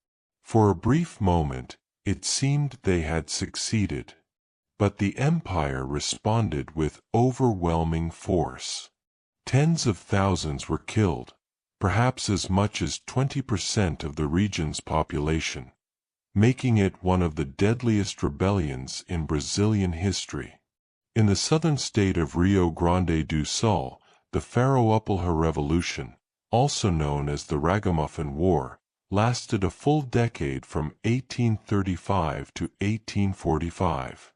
For a brief moment, it seemed they had succeeded. But the empire responded with overwhelming force. Tens of thousands were killed, perhaps as much as 20% of the region's population, making it one of the deadliest rebellions in Brazilian history. In the southern state of Rio Grande do Sul, the Farroupilha Revolution, also known as the Ragamuffin War, lasted a full decade from 1835 to 1845.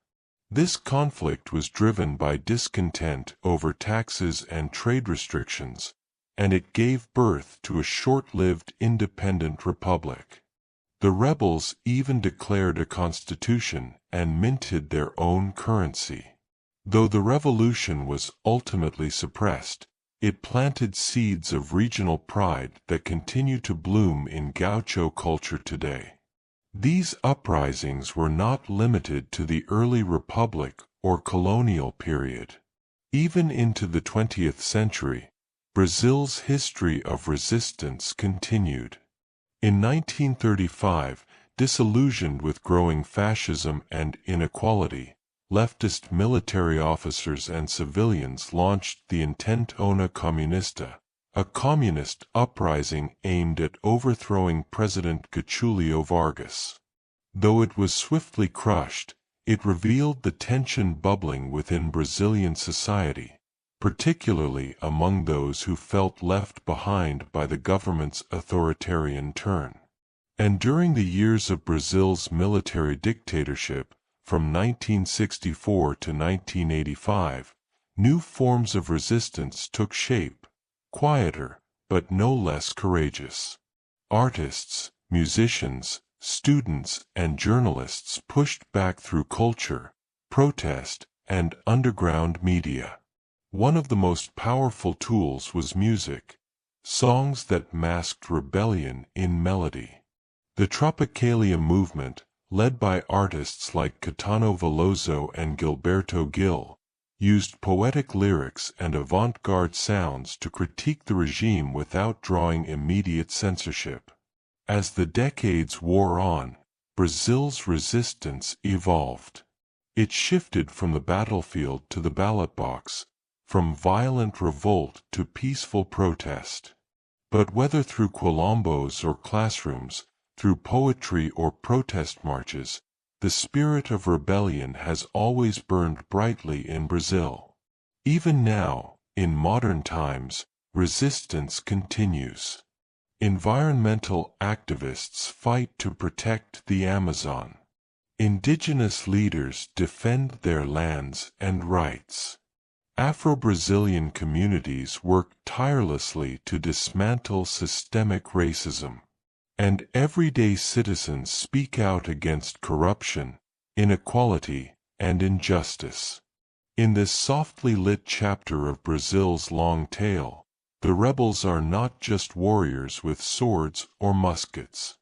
This conflict was driven by discontent over taxes and trade restrictions, and it gave birth to a short-lived independent republic. The rebels even declared a constitution and minted their own currency. Though the revolution was ultimately suppressed, it planted seeds of regional pride that continue to bloom in Gaucho culture today. These uprisings were not limited to the early republic or colonial period. Even into the 20th century, Brazil's history of resistance continued. In 1935, disillusioned with growing fascism and inequality, leftist military officers and civilians launched the Intentona Comunista, a communist uprising aimed at overthrowing President Getulio Vargas. Though it was swiftly crushed, it revealed the tension bubbling within Brazilian society, particularly among those who felt left behind by the government's authoritarian turn. And during the years of Brazil's military dictatorship, from 1964 to 1985, new forms of resistance took shape, quieter, but no less courageous. Artists, musicians, students, and journalists pushed back through culture, protest, and underground media. One of the most powerful tools was music, songs that masked rebellion in melody. The Tropicalia movement, led by artists like Caetano Veloso and Gilberto Gil, used poetic lyrics and avant-garde sounds to critique the regime without drawing immediate censorship. As the decades wore on, Brazil's resistance evolved. It shifted from the battlefield to the ballot box, from violent revolt to peaceful protest. But whether through quilombos or classrooms, through poetry or protest marches, the spirit of rebellion has always burned brightly in Brazil. Even now, in modern times, resistance continues. Environmental activists fight to protect the Amazon. Indigenous leaders defend their lands and rights. Afro-Brazilian communities work tirelessly to dismantle systemic racism. And everyday citizens speak out against corruption, inequality, and injustice. In this softly lit chapter of Brazil's long tale, the rebels are not just warriors with swords or muskets.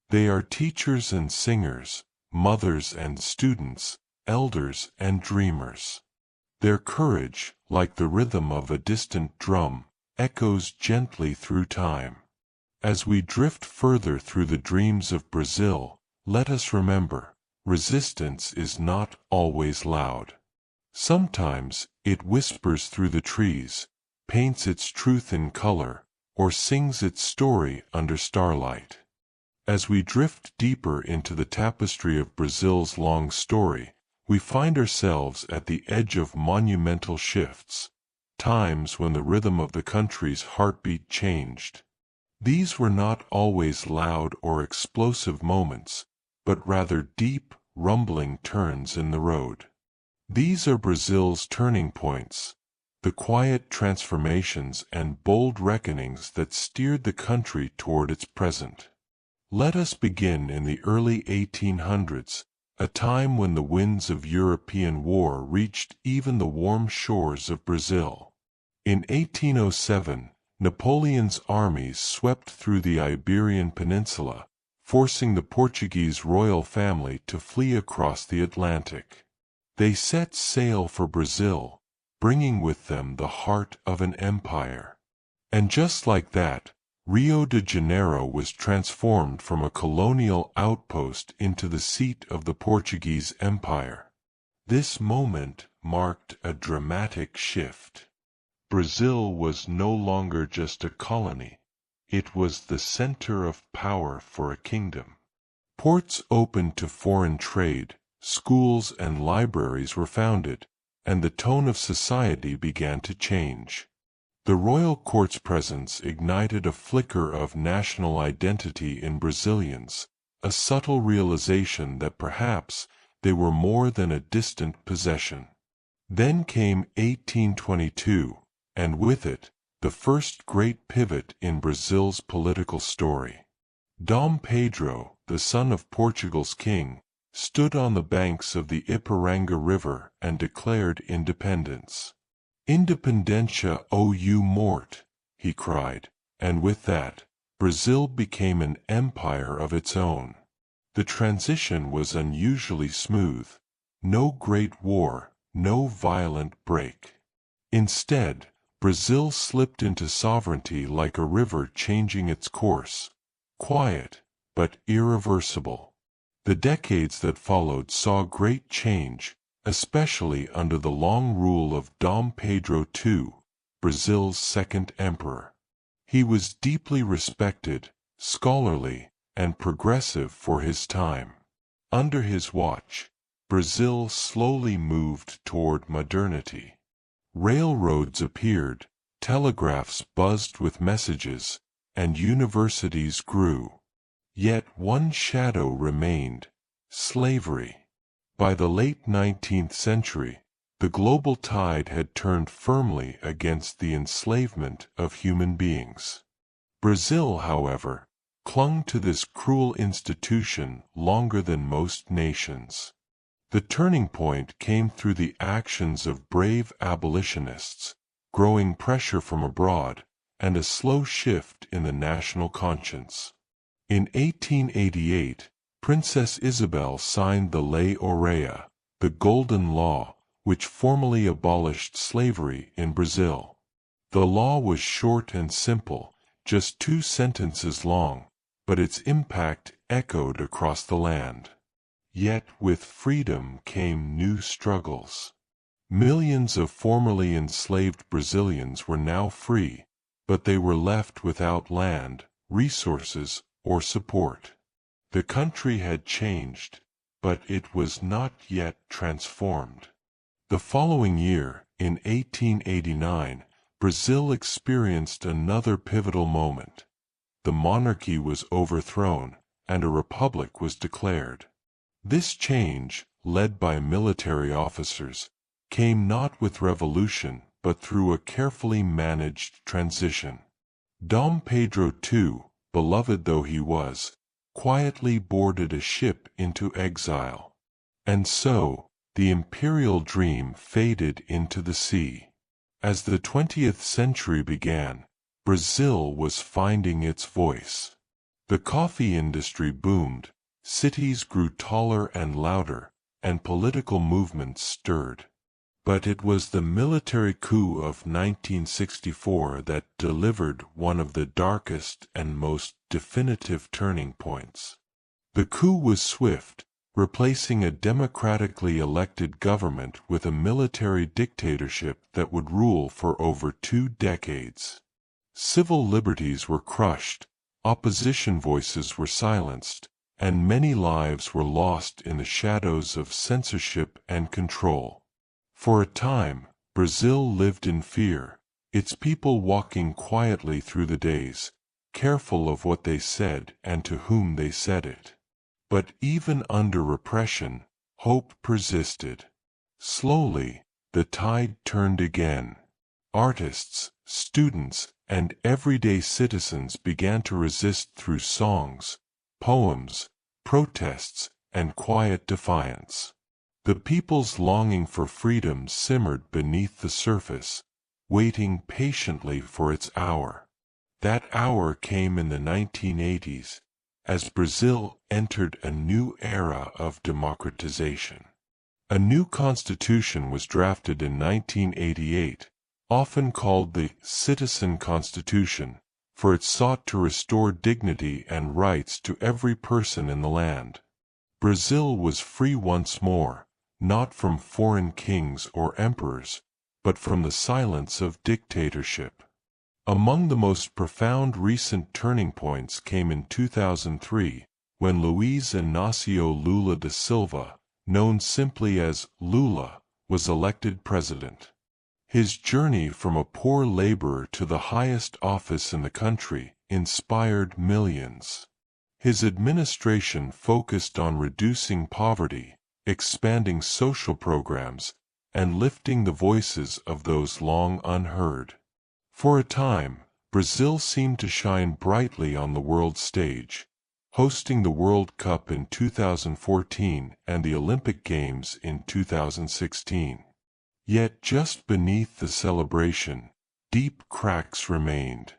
They are teachers and singers, mothers and students, elders and dreamers. Their courage, like the rhythm of a distant drum, echoes gently through time. As we drift further through the dreams of Brazil, let us remember, resistance is not always loud. Sometimes it whispers through the trees, paints its truth in color, or sings its story under starlight. As we drift deeper into the tapestry of Brazil's long story, we find ourselves at the edge of monumental shifts, times when the rhythm of the country's heartbeat changed. These were not always loud or explosive moments, but rather deep, rumbling turns in the road. These are Brazil's turning points, the quiet transformations and bold reckonings that steered the country toward its present. Let us begin in the early 1800s, a time when the winds of European war reached even the warm shores of Brazil. In 1807, Napoleon's armies swept through the Iberian Peninsula, forcing the Portuguese royal family to flee across the Atlantic. They set sail for Brazil, bringing with them the heart of an empire. And just like that, Rio de Janeiro was transformed from a colonial outpost into the seat of the Portuguese Empire. This moment marked a dramatic shift. Brazil was no longer just a colony. It was the center of power for a kingdom. Ports opened to foreign trade, schools and libraries were founded, and the tone of society began to change. The royal court's presence ignited a flicker of national identity in Brazilians, a subtle realization that perhaps they were more than a distant possession. Then came 1822, and with it, the first great pivot in Brazil's political story. Dom Pedro, the son of Portugal's king, stood on the banks of the Ipiranga River and declared independence. "Independencia ou morte," he cried, and with that, Brazil became an empire of its own. The transition was unusually smooth. No great war, no violent break. Instead, Brazil slipped into sovereignty like a river changing its course, quiet, but irreversible. The decades that followed saw great change, especially under the long rule of Dom Pedro II, Brazil's second emperor. He was deeply respected, scholarly, and progressive for his time. Under his watch, Brazil slowly moved toward modernity. Railroads appeared, telegraphs buzzed with messages, and universities grew. Yet one shadow remained: slavery. By the late 19th century, the global tide had turned firmly against the enslavement of human beings. Brazil, however, clung to this cruel institution longer than most nations. The turning point came through the actions of brave abolitionists, growing pressure from abroad, and a slow shift in the national conscience. In 1888, Princess Isabel signed the Lei Aurea, the Golden Law, which formally abolished slavery in Brazil. The law was short and simple, just 2 sentences long, but its impact echoed across the land. Yet with freedom came new struggles. Millions of formerly enslaved Brazilians were now free, but they were left without land, resources, or support. The country had changed, but it was not yet transformed. The following year, in 1889, Brazil experienced another pivotal moment. The monarchy was overthrown, and a republic was declared. This change, led by military officers, came not with revolution but through a carefully managed transition. Dom Pedro II, beloved though he was, quietly boarded a ship into exile. And so, the imperial dream faded into the sea. As the 20th century began, Brazil was finding its voice. The coffee industry boomed, cities grew taller and louder, and political movements stirred. But it was the military coup of 1964 that delivered one of the darkest and most definitive turning points. The coup was swift, replacing a democratically elected government with a military dictatorship that would rule for over 2 decades. Civil liberties were crushed, opposition voices were silenced, and many lives were lost in the shadows of censorship and control. For a time, Brazil lived in fear, its people walking quietly through the days, careful of what they said and to whom they said it. But even under repression, hope persisted. Slowly, the tide turned again. Artists, students, and everyday citizens began to resist through songs, poems, protests, and quiet defiance. The people's longing for freedom simmered beneath the surface, waiting patiently for its hour. That hour came in the 1980s, as Brazil entered a new era of democratization. A new constitution was drafted in 1988, often called the Citizen Constitution, for it sought to restore dignity and rights to every person in the land. Brazil was free once more, not from foreign kings or emperors, but from the silence of dictatorship. Among the most profound recent turning points came in 2003, when Luiz Inácio Lula da Silva, known simply as Lula, was elected president. His journey from a poor laborer to the highest office in the country inspired millions. His administration focused on reducing poverty, expanding social programs, and lifting the voices of those long unheard. For a time, Brazil seemed to shine brightly on the world stage, hosting the World Cup in 2014 and the Olympic Games in 2016. Yet just beneath the celebration, deep cracks remained.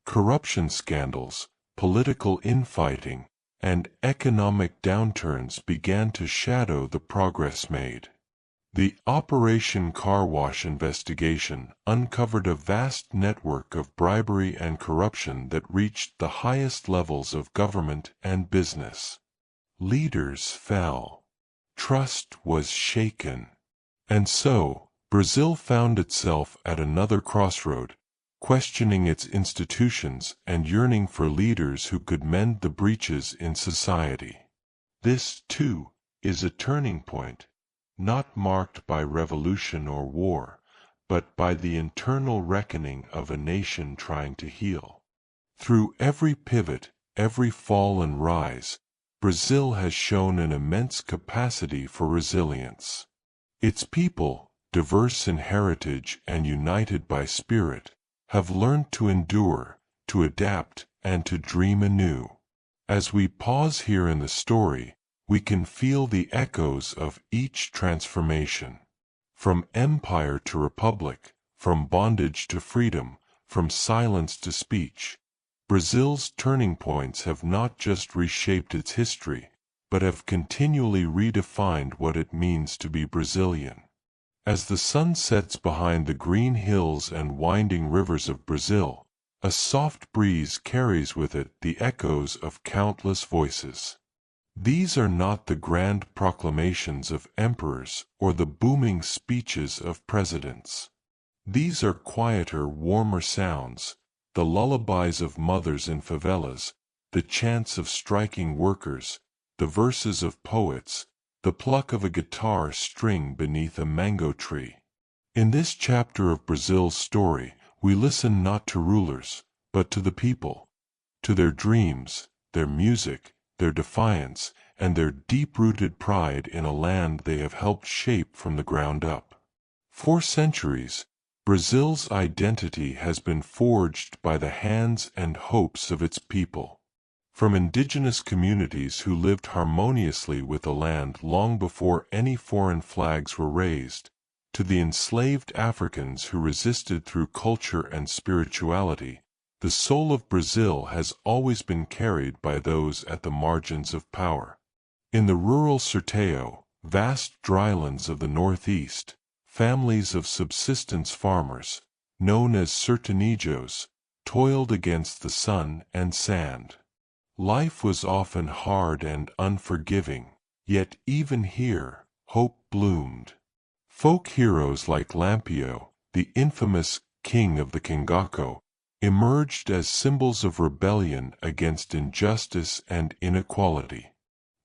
Corruption scandals, political infighting, and economic downturns began to shadow the progress made. The Operation Car Wash investigation uncovered a vast network of bribery and corruption that reached the highest levels of government and business. Leaders fell. Trust was shaken. And so, Brazil found itself at another crossroad, questioning its institutions and yearning for leaders who could mend the breaches in society. This, too, is a turning point, not marked by revolution or war, but by the internal reckoning of a nation trying to heal. Through every pivot, every fall and rise, Brazil has shown an immense capacity for resilience. Its people, diverse in heritage and united by spirit, have learned to endure, to adapt, and to dream anew. As we pause here in the story, we can feel the echoes of each transformation. From empire to republic, from bondage to freedom, from silence to speech, Brazil's turning points have not just reshaped its history, but have continually redefined what it means to be Brazilian. As the sun sets behind the green hills and winding rivers of Brazil, a soft breeze carries with it the echoes of countless voices. These are not the grand proclamations of emperors or the booming speeches of presidents. These are quieter, warmer sounds, the lullabies of mothers in favelas, the chants of striking workers, the verses of poets, the pluck of a guitar string beneath a mango tree. In this chapter of Brazil's story, we listen not to rulers, but to the people, to their dreams, their music, their defiance, and their deep-rooted pride in a land they have helped shape from the ground up. For centuries, Brazil's identity has been forged by the hands and hopes of its people. From indigenous communities who lived harmoniously with the land long before any foreign flags were raised, to the enslaved Africans who resisted through culture and spirituality, the soul of Brazil has always been carried by those at the margins of power. In the rural Sertão, vast drylands of the northeast, families of subsistence farmers, known as sertanejos, toiled against the sun and sand. Life was often hard and unforgiving, yet even here, hope bloomed. Folk heroes like Lampião, the infamous king of the Cangaco, emerged as symbols of rebellion against injustice and inequality.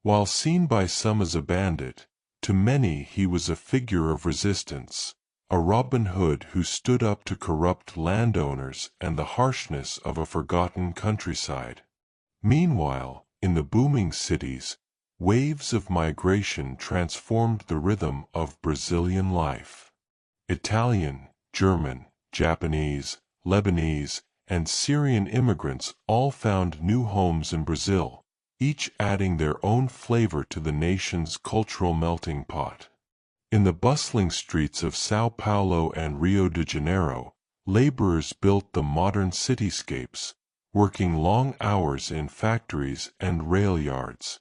While seen by some as a bandit, to many he was a figure of resistance, a Robin Hood who stood up to corrupt landowners and the harshness of a forgotten countryside. Meanwhile, in the booming cities, waves of migration transformed the rhythm of Brazilian life. Italian, German, Japanese, Lebanese, and Syrian immigrants all found new homes in Brazil, each adding their own flavor to the nation's cultural melting pot. In the bustling streets of São Paulo and Rio de Janeiro, laborers built the modern cityscapes, working long hours in factories and rail yards.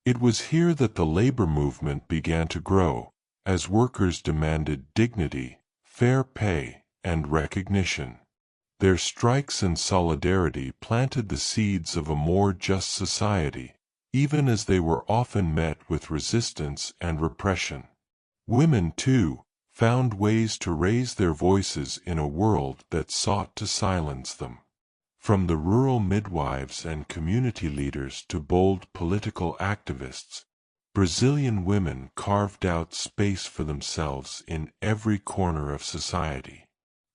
It was here that the labor movement began to grow, as workers demanded dignity, fair pay, and recognition. Their strikes and solidarity planted the seeds of a more just society, even as they were often met with resistance and repression. Women, too, found ways to raise their voices in a world that sought to silence them. From the rural midwives and community leaders to bold political activists, Brazilian women carved out space for themselves in every corner of society.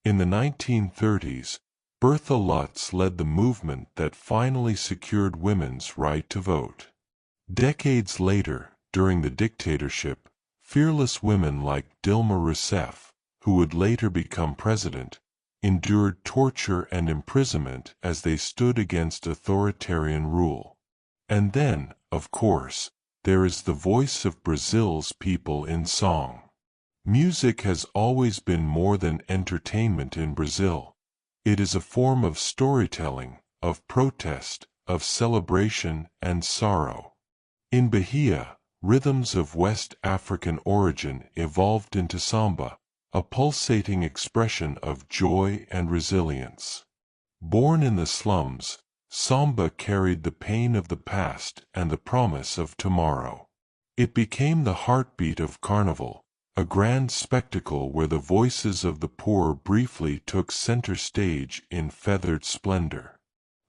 In the 1930s, Bertha Lutz led the movement that finally secured women's right to vote. Decades later, during the dictatorship, fearless women like Dilma Rousseff, who would later become president, endured torture and imprisonment as they stood against authoritarian rule. And then, of course, there is the voice of Brazil's people in song. Music has always been more than entertainment in Brazil. It is a form of storytelling, of protest, of celebration and sorrow. In Bahia, rhythms of West African origin evolved into samba, a pulsating expression of joy and resilience. Born in the slums, samba carried the pain of the past and the promise of tomorrow. It became the heartbeat of carnival, a grand spectacle where the voices of the poor briefly took center stage in feathered splendor.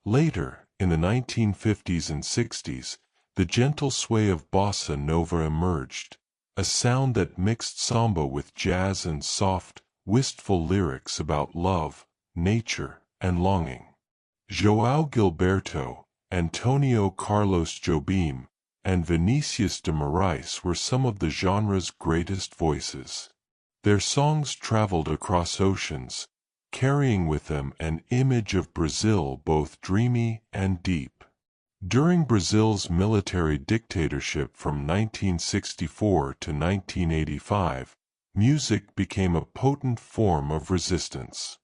Later, in the 1950s and 60s, the gentle sway of bossa nova emerged, a sound that mixed samba with jazz and soft, wistful lyrics about love, nature, and longing. João Gilberto, Antonio Carlos Jobim, and Vinicius de Moraes were some of the genre's greatest voices. Their songs traveled across oceans, carrying with them an image of Brazil both dreamy and deep. During Brazil's military dictatorship from 1964 to 1985, music became a potent form of resistance.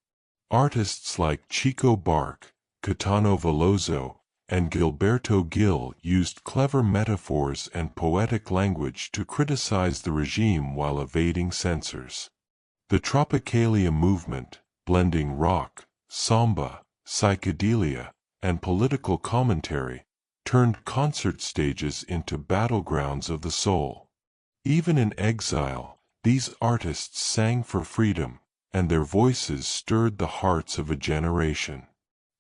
Artists like Chico Buarque, Caetano Veloso, and Gilberto Gil used clever metaphors and poetic language to criticize the regime while evading censors. The Tropicalia movement, blending rock, samba, psychedelia, and political commentary, turned concert stages into battlegrounds of the soul. Even in exile, these artists sang for freedom, and their voices stirred the hearts of a generation.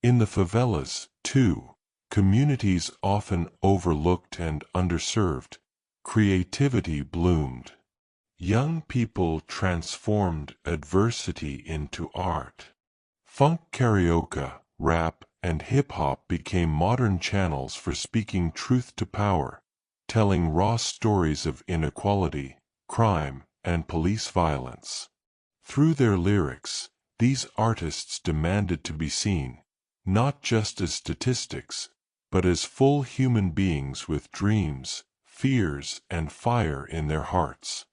In the favelas, too, communities often overlooked and underserved, creativity bloomed. Young people transformed adversity into art. Funk, karaoke, rap, and hip-hop became modern channels for speaking truth to power, telling raw stories of inequality, crime, and police violence. Through their lyrics, these artists demanded to be seen, not just as statistics, but as full human beings with dreams, fears, and fire in their hearts.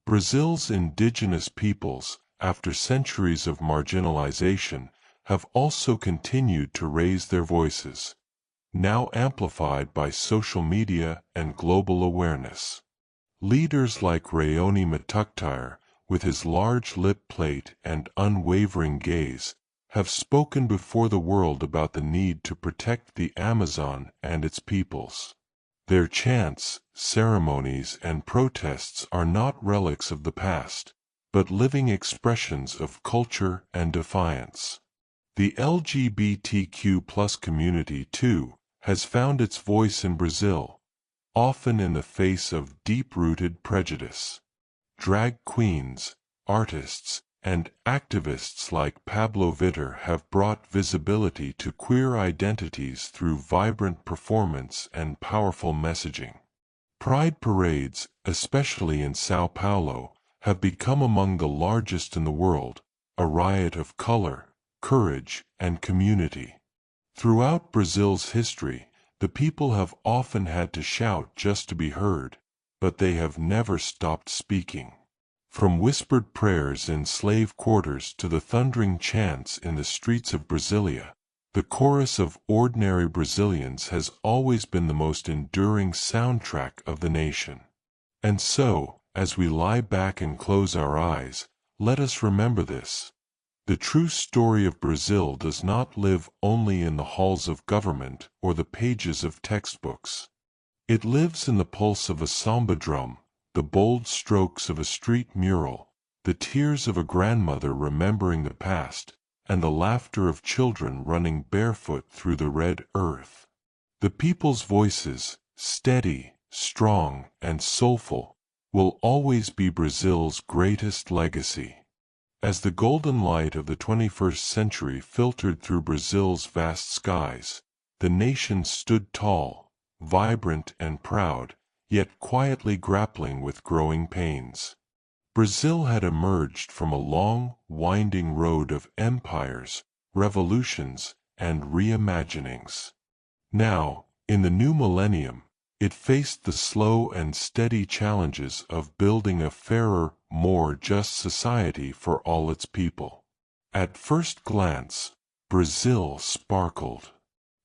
Brazil's indigenous peoples, after centuries of marginalization, have also continued to raise their voices, now amplified by social media and global awareness. Leaders like Rayoni Matuktyre, with his large lip plate and unwavering gaze, have spoken before the world about the need to protect the Amazon and its peoples. Their chants, ceremonies, and protests are not relics of the past, but living expressions of culture and defiance. The LGBTQ+ community, too, has found its voice in Brazil, often in the face of deep-rooted prejudice. Drag queens, artists, and activists like Pablo Vittar have brought visibility to queer identities through vibrant performance and powerful messaging. Pride parades, especially in São Paulo, have become among the largest in the world, a riot of color, courage, and community. Throughout Brazil's history, the people have often had to shout just to be heard, but they have never stopped speaking. From whispered prayers in slave quarters to the thundering chants in the streets of Brasilia, the chorus of ordinary Brazilians has always been the most enduring soundtrack of the nation. And so, as we lie back and close our eyes, let us remember this. The true story of Brazil does not live only in the halls of government or the pages of textbooks. It lives in the pulse of a samba drum, the bold strokes of a street mural, the tears of a grandmother remembering the past, and the laughter of children running barefoot through the red earth. The people's voices, steady, strong and soulful, will always be Brazil's greatest legacy. As the golden light of the 21st century filtered through Brazil's vast skies, the nation stood tall, vibrant and proud, yet quietly grappling with growing pains. Brazil had emerged from a long, winding road of empires, revolutions, and reimaginings. Now, in the new millennium, it faced the slow and steady challenges of building a fairer, more just society for all its people. At first glance, Brazil sparkled.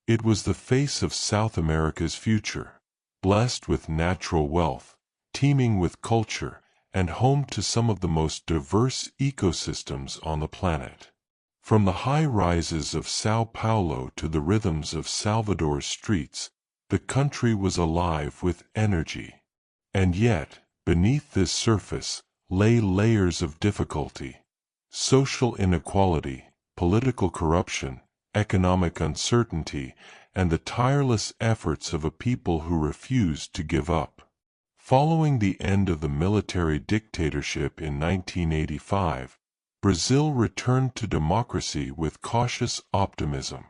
It was the face of South America's future, blessed with natural wealth, teeming with culture, and home to some of the most diverse ecosystems on the planet. From the high rises of Sao Paulo to the rhythms of Salvador's streets, the country was alive with energy. And yet, beneath this surface, lay layers of difficulty: social inequality, political corruption, economic uncertainty, and the tireless efforts of a people who refused to give up. Following the end of the military dictatorship in 1985, Brazil returned to democracy with cautious optimism.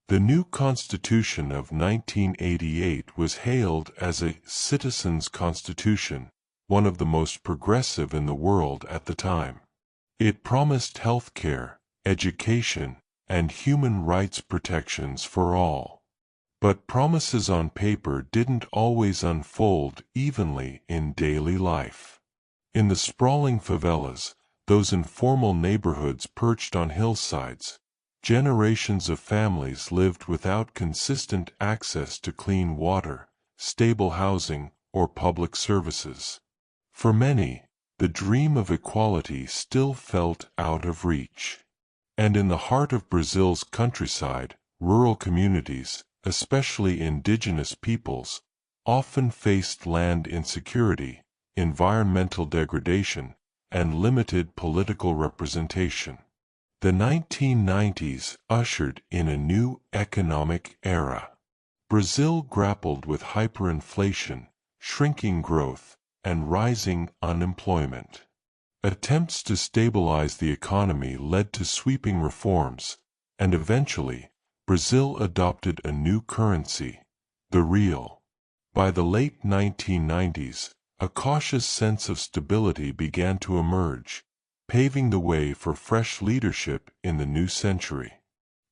The new Constitution of 1988 was hailed as a citizen's constitution, one of the most progressive in the world at the time. It promised health care, education, and human rights protections for all. But promises on paper didn't always unfold evenly in daily life. In the sprawling favelas, those informal neighborhoods perched on hillsides, generations of families lived without consistent access to clean water, stable housing, or public services. For many, the dream of equality still felt out of reach. And in the heart of Brazil's countryside, rural communities, especially indigenous peoples, often faced land insecurity, environmental degradation, and limited political representation. The 1990s ushered in a new economic era. Brazil grappled with hyperinflation, shrinking growth, and rising unemployment. Attempts to stabilize the economy led to sweeping reforms, and eventually, Brazil adopted a new currency, the real. By the late 1990s, a cautious sense of stability began to emerge, paving the way for fresh leadership in the new century.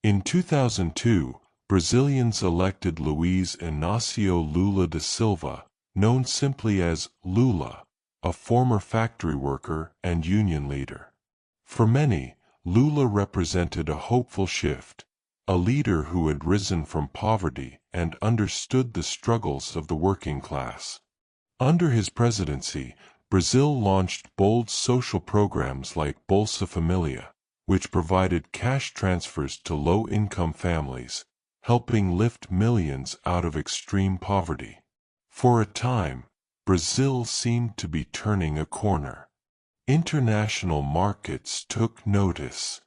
In 2002, Brazilians elected Luiz Inácio Lula da Silva, known simply as Lula, a former factory worker and union leader. For many, Lula represented a hopeful shift, a leader who had risen from poverty and understood the struggles of the working class. Under his presidency, Brazil launched bold social programs like Bolsa Familia, which provided cash transfers to low-income families, helping lift millions out of extreme poverty. For a time, Brazil seemed to be turning a corner. International markets took notice.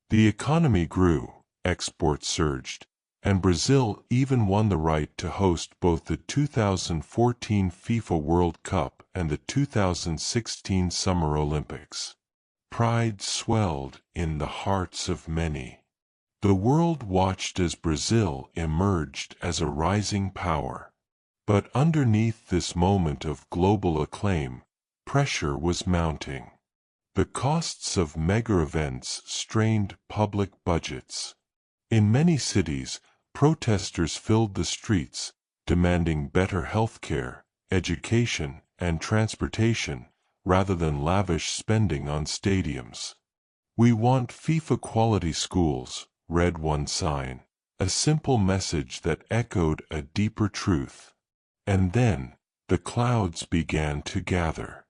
The economy grew, exports surged, and Brazil even won the right to host both the 2014 FIFA World Cup and the 2016 Summer Olympics. Pride swelled in the hearts of many. The world watched as Brazil emerged as a rising power. But underneath this moment of global acclaim, pressure was mounting. The costs of mega events strained public budgets. In many cities, protesters filled the streets, demanding better health care, education, and transportation, rather than lavish spending on stadiums. "We want FIFA-quality schools," read one sign, a simple message that echoed a deeper truth. And then, the clouds began to gather.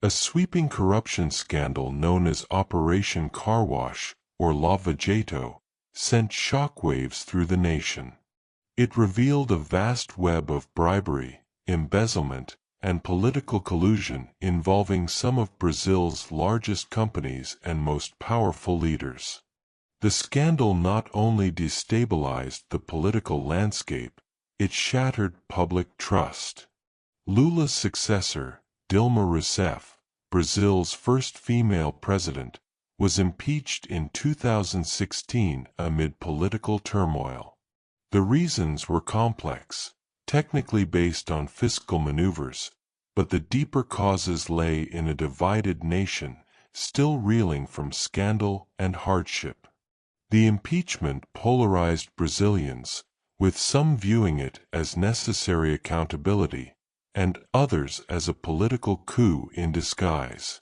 A sweeping corruption scandal known as Operation Car Wash, or Lava Jato, sent shockwaves through the nation. It revealed a vast web of bribery, embezzlement, and political collusion involving some of Brazil's largest companies and most powerful leaders. The scandal not only destabilized the political landscape, it shattered public trust. Lula's successor, Dilma Rousseff, Brazil's first female president, was impeached in 2016 amid political turmoil. The reasons were complex, technically based on fiscal maneuvers, but the deeper causes lay in a divided nation, still reeling from scandal and hardship. The impeachment polarized Brazilians, with some viewing it as necessary accountability, and others as a political coup in disguise.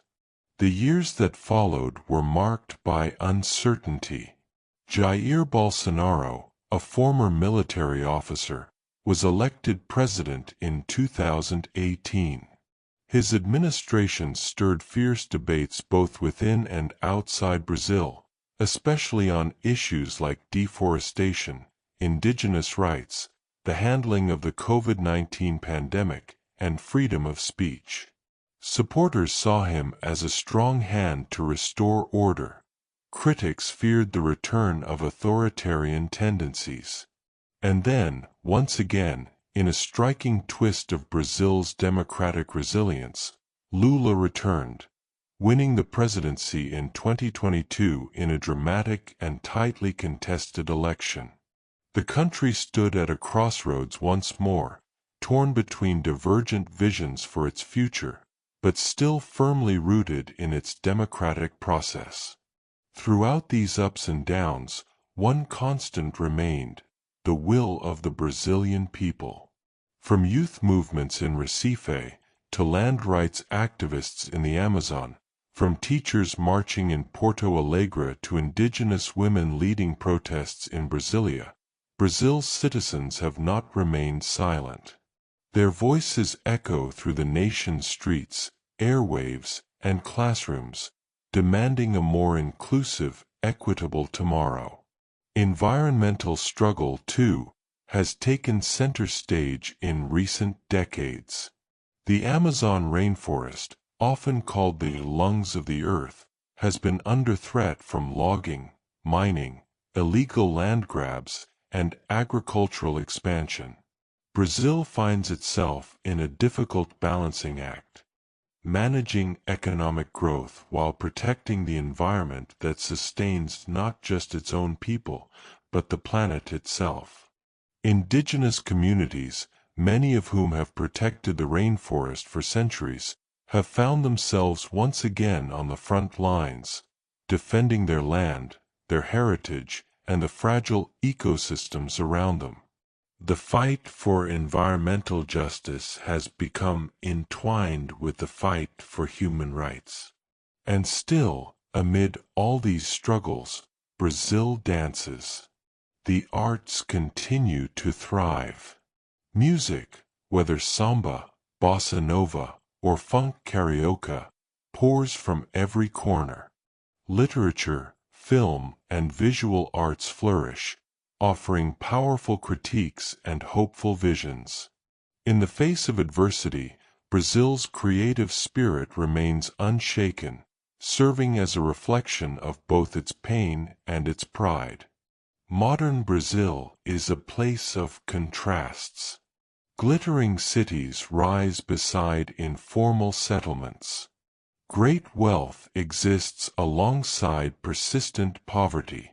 The years that followed were marked by uncertainty. Jair Bolsonaro, a former military officer, was elected president in 2018. His administration stirred fierce debates both within and outside Brazil, especially on issues like deforestation, indigenous rights, the handling of the COVID-19 pandemic, and freedom of speech. Supporters saw him as a strong hand to restore order. Critics feared the return of authoritarian tendencies. And then, once again, in a striking twist of Brazil's democratic resilience, Lula returned, winning the presidency in 2022 in a dramatic and tightly contested election. The country stood at a crossroads once more, torn between divergent visions for its future, but still firmly rooted in its democratic process. Throughout these ups and downs, one constant remained: the will of the Brazilian people. From youth movements in Recife to land rights activists in the Amazon, from teachers marching in Porto Alegre to indigenous women leading protests in Brasilia, Brazil's citizens have not remained silent. Their voices echo through the nation's streets, airwaves, and classrooms, demanding a more inclusive, equitable tomorrow. Environmental struggle, too, has taken center stage in recent decades. The Amazon rainforest, often called the lungs of the earth, has been under threat from logging, mining, illegal land grabs, and agricultural expansion. Brazil finds itself in a difficult balancing act, managing economic growth while protecting the environment that sustains not just its own people, but the planet itself. Indigenous communities, many of whom have protected the rainforest for centuries, have found themselves once again on the front lines, defending their land, their heritage, and the fragile ecosystems around them. The fight for environmental justice has become entwined with the fight for human rights. And still, amid all these struggles, Brazil dances. The arts continue to thrive. Music, whether samba, bossa nova, or funk karaoke, pours from every corner. Literature, film, and visual arts flourish, offering powerful critiques and hopeful visions. In the face of adversity, Brazil's creative spirit remains unshaken, serving as a reflection of both its pain and its pride. Modern Brazil is a place of contrasts. Glittering cities rise beside informal settlements. Great wealth exists alongside persistent poverty.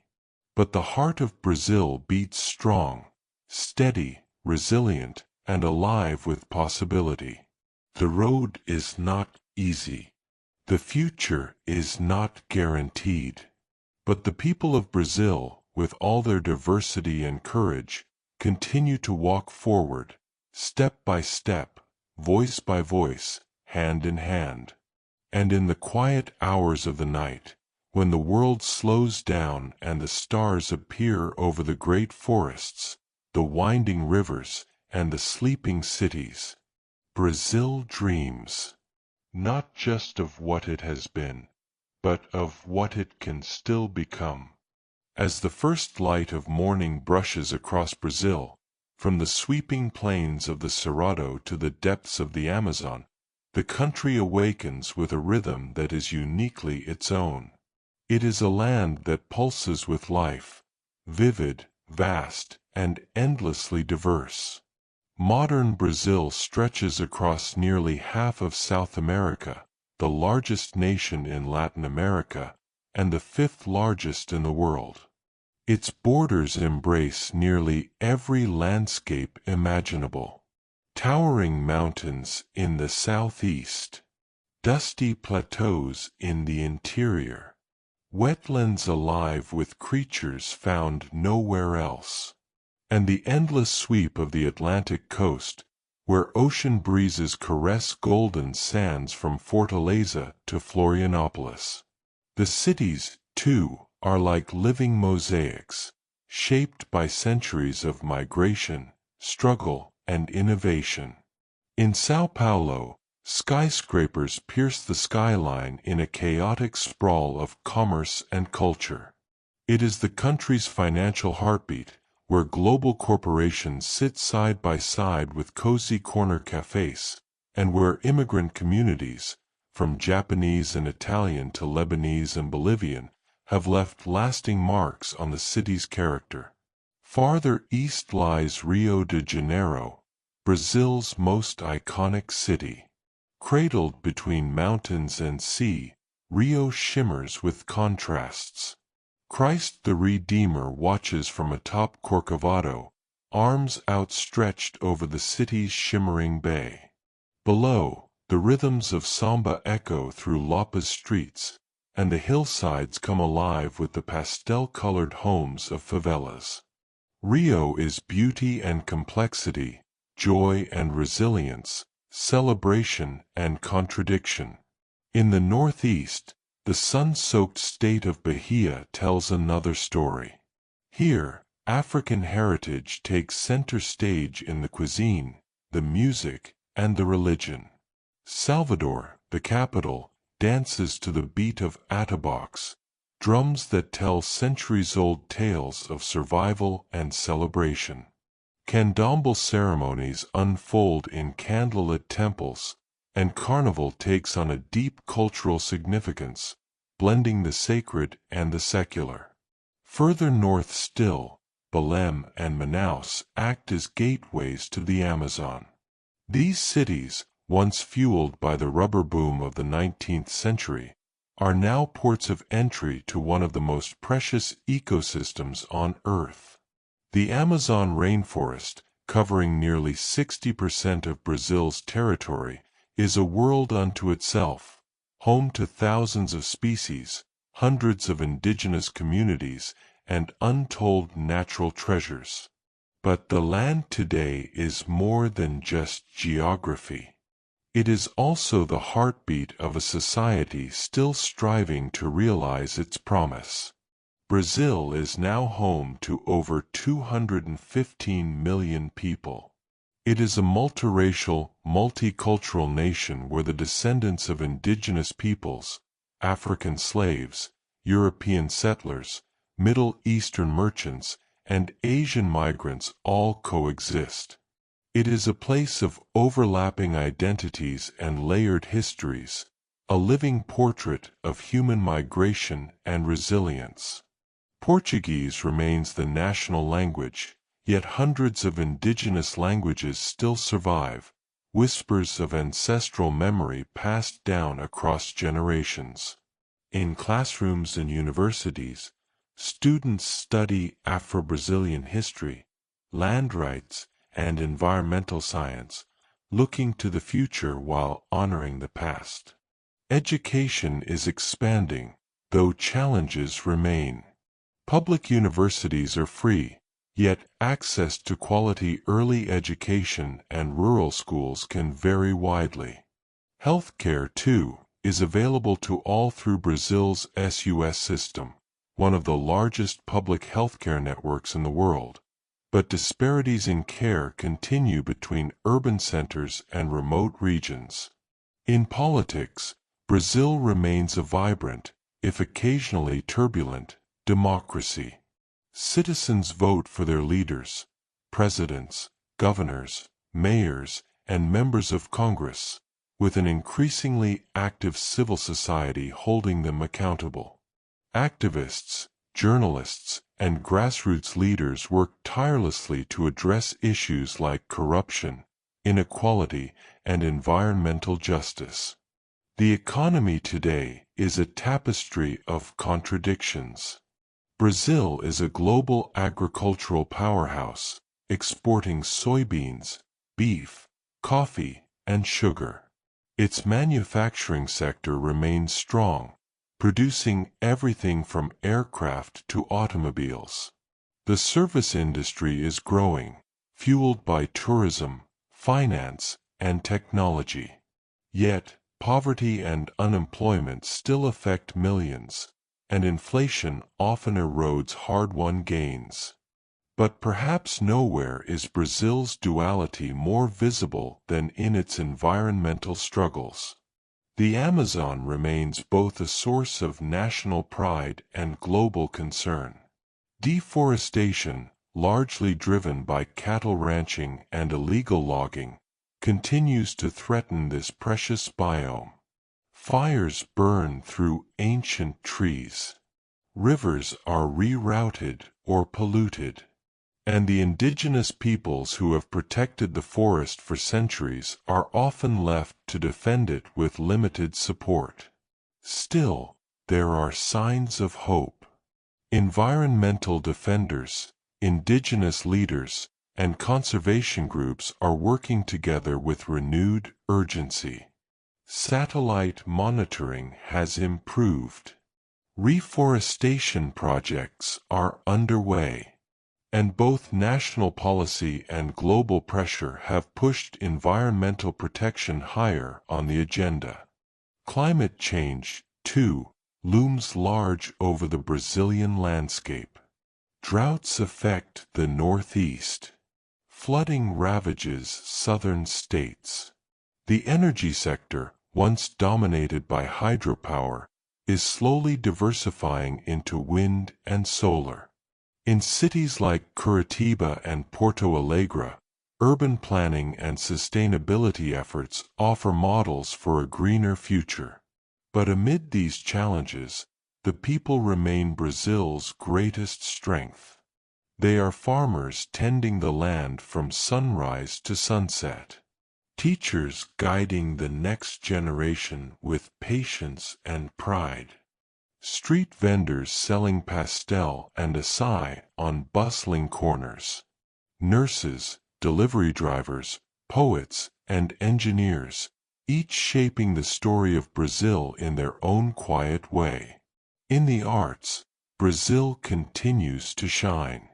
But the heart of Brazil beats strong, steady, resilient, and alive with possibility. The road is not easy. The future is not guaranteed. But the people of Brazil, with all their diversity and courage, continue to walk forward, step by step, voice by voice, hand in hand. And in the quiet hours of the night, when the world slows down and the stars appear over the great forests, the winding rivers, and the sleeping cities, Brazil dreams, not just of what it has been, but of what it can still become. As the first light of morning brushes across Brazil, from the sweeping plains of the Cerrado to the depths of the Amazon, the country awakens with a rhythm that is uniquely its own. It is a land that pulses with life, vivid, vast, and endlessly diverse. Modern Brazil stretches across nearly half of South America, the largest nation in Latin America, and the fifth largest in the world. Its borders embrace nearly every landscape imaginable. Towering mountains in the southeast, dusty plateaus in the interior, wetlands alive with creatures found nowhere else, and the endless sweep of the Atlantic coast, where ocean breezes caress golden sands from Fortaleza to Florianopolis. The cities, too, are like living mosaics, shaped by centuries of migration, struggle, and innovation. In São Paulo, skyscrapers pierce the skyline in a chaotic sprawl of commerce and culture. It is the country's financial heartbeat, where global corporations sit side by side with cozy corner cafes, and where immigrant communities, from Japanese and Italian to Lebanese and Bolivian, have left lasting marks on the city's character. Farther east lies Rio de Janeiro, Brazil's most iconic city. Cradled between mountains and sea, Rio shimmers with contrasts. Christ the Redeemer watches from atop Corcovado, arms outstretched over the city's shimmering bay. Below, the rhythms of samba echo through Lapa's streets, and the hillsides come alive with the pastel-colored homes of favelas. Rio is beauty and complexity, joy and resilience, celebration and contradiction. In the northeast, the sun-soaked state of Bahia tells another story. Here, African heritage takes center stage in the cuisine, the music, and the religion. Salvador, the capital, dances to the beat of atabaques, drums that tell centuries-old tales of survival and celebration. Candomblé ceremonies unfold in candlelit temples, and carnival takes on a deep cultural significance, blending the sacred and the secular. Further north still, Belém and Manaus act as gateways to the Amazon. These cities, once fueled by the rubber boom of the 19th century, are now ports of entry to one of the most precious ecosystems on Earth. The Amazon rainforest, covering nearly 60% of Brazil's territory, is a world unto itself, home to thousands of species, hundreds of indigenous communities, and untold natural treasures. But the land today is more than just geography. It is also the heartbeat of a society still striving to realize its promise. Brazil is now home to over 215 million people. It is a multiracial, multicultural nation where the descendants of indigenous peoples, African slaves, European settlers, Middle Eastern merchants, and Asian migrants all coexist. It is a place of overlapping identities and layered histories, a living portrait of human migration and resilience. Portuguese remains the national language, yet hundreds of indigenous languages still survive, whispers of ancestral memory passed down across generations. In classrooms and universities, students study Afro-Brazilian history, land rights, and environmental science, looking to the future while honoring the past. Education is expanding, though challenges remain. Public universities are free, yet access to quality early education and rural schools can vary widely. Healthcare, too, is available to all through Brazil's SUS system, one of the largest public healthcare networks in the world. But disparities in care continue between urban centers and remote regions. In politics, Brazil remains a vibrant, if occasionally turbulent, democracy. Citizens vote for their leaders, presidents, governors, mayors, and members of Congress, with an increasingly active civil society holding them accountable. Activists, journalists, and grassroots leaders work tirelessly to address issues like corruption, inequality, and environmental justice. The economy today is a tapestry of contradictions. Brazil is a global agricultural powerhouse, exporting soybeans, beef, coffee, and sugar. Its manufacturing sector remains strong, producing everything from aircraft to automobiles. The service industry is growing, fueled by tourism, finance, and technology. Yet, poverty and unemployment still affect millions, and inflation often erodes hard-won gains. But perhaps nowhere is Brazil's duality more visible than in its environmental struggles. The Amazon remains both a source of national pride and global concern. Deforestation, largely driven by cattle ranching and illegal logging, continues to threaten this precious biome. Fires burn through ancient trees. Rivers are rerouted or polluted. And the indigenous peoples who have protected the forest for centuries are often left to defend it with limited support. Still, there are signs of hope. Environmental defenders, indigenous leaders, and conservation groups are working together with renewed urgency. Satellite monitoring has improved. Reforestation projects are underway. And both national policy and global pressure have pushed environmental protection higher on the agenda. Climate change, too, looms large over the Brazilian landscape. Droughts affect the Northeast. Flooding ravages southern states. The energy sector, once dominated by hydropower, is slowly diversifying into wind and solar. In cities like Curitiba and Porto Alegre, urban planning and sustainability efforts offer models for a greener future. But amid these challenges, the people remain Brazil's greatest strength. They are farmers tending the land from sunrise to sunset. Teachers guiding the next generation with patience and pride. Street vendors selling pastel and açaí on bustling corners. Nurses, delivery drivers, poets, and engineers, each shaping the story of Brazil in their own quiet way. In the arts, Brazil continues to shine.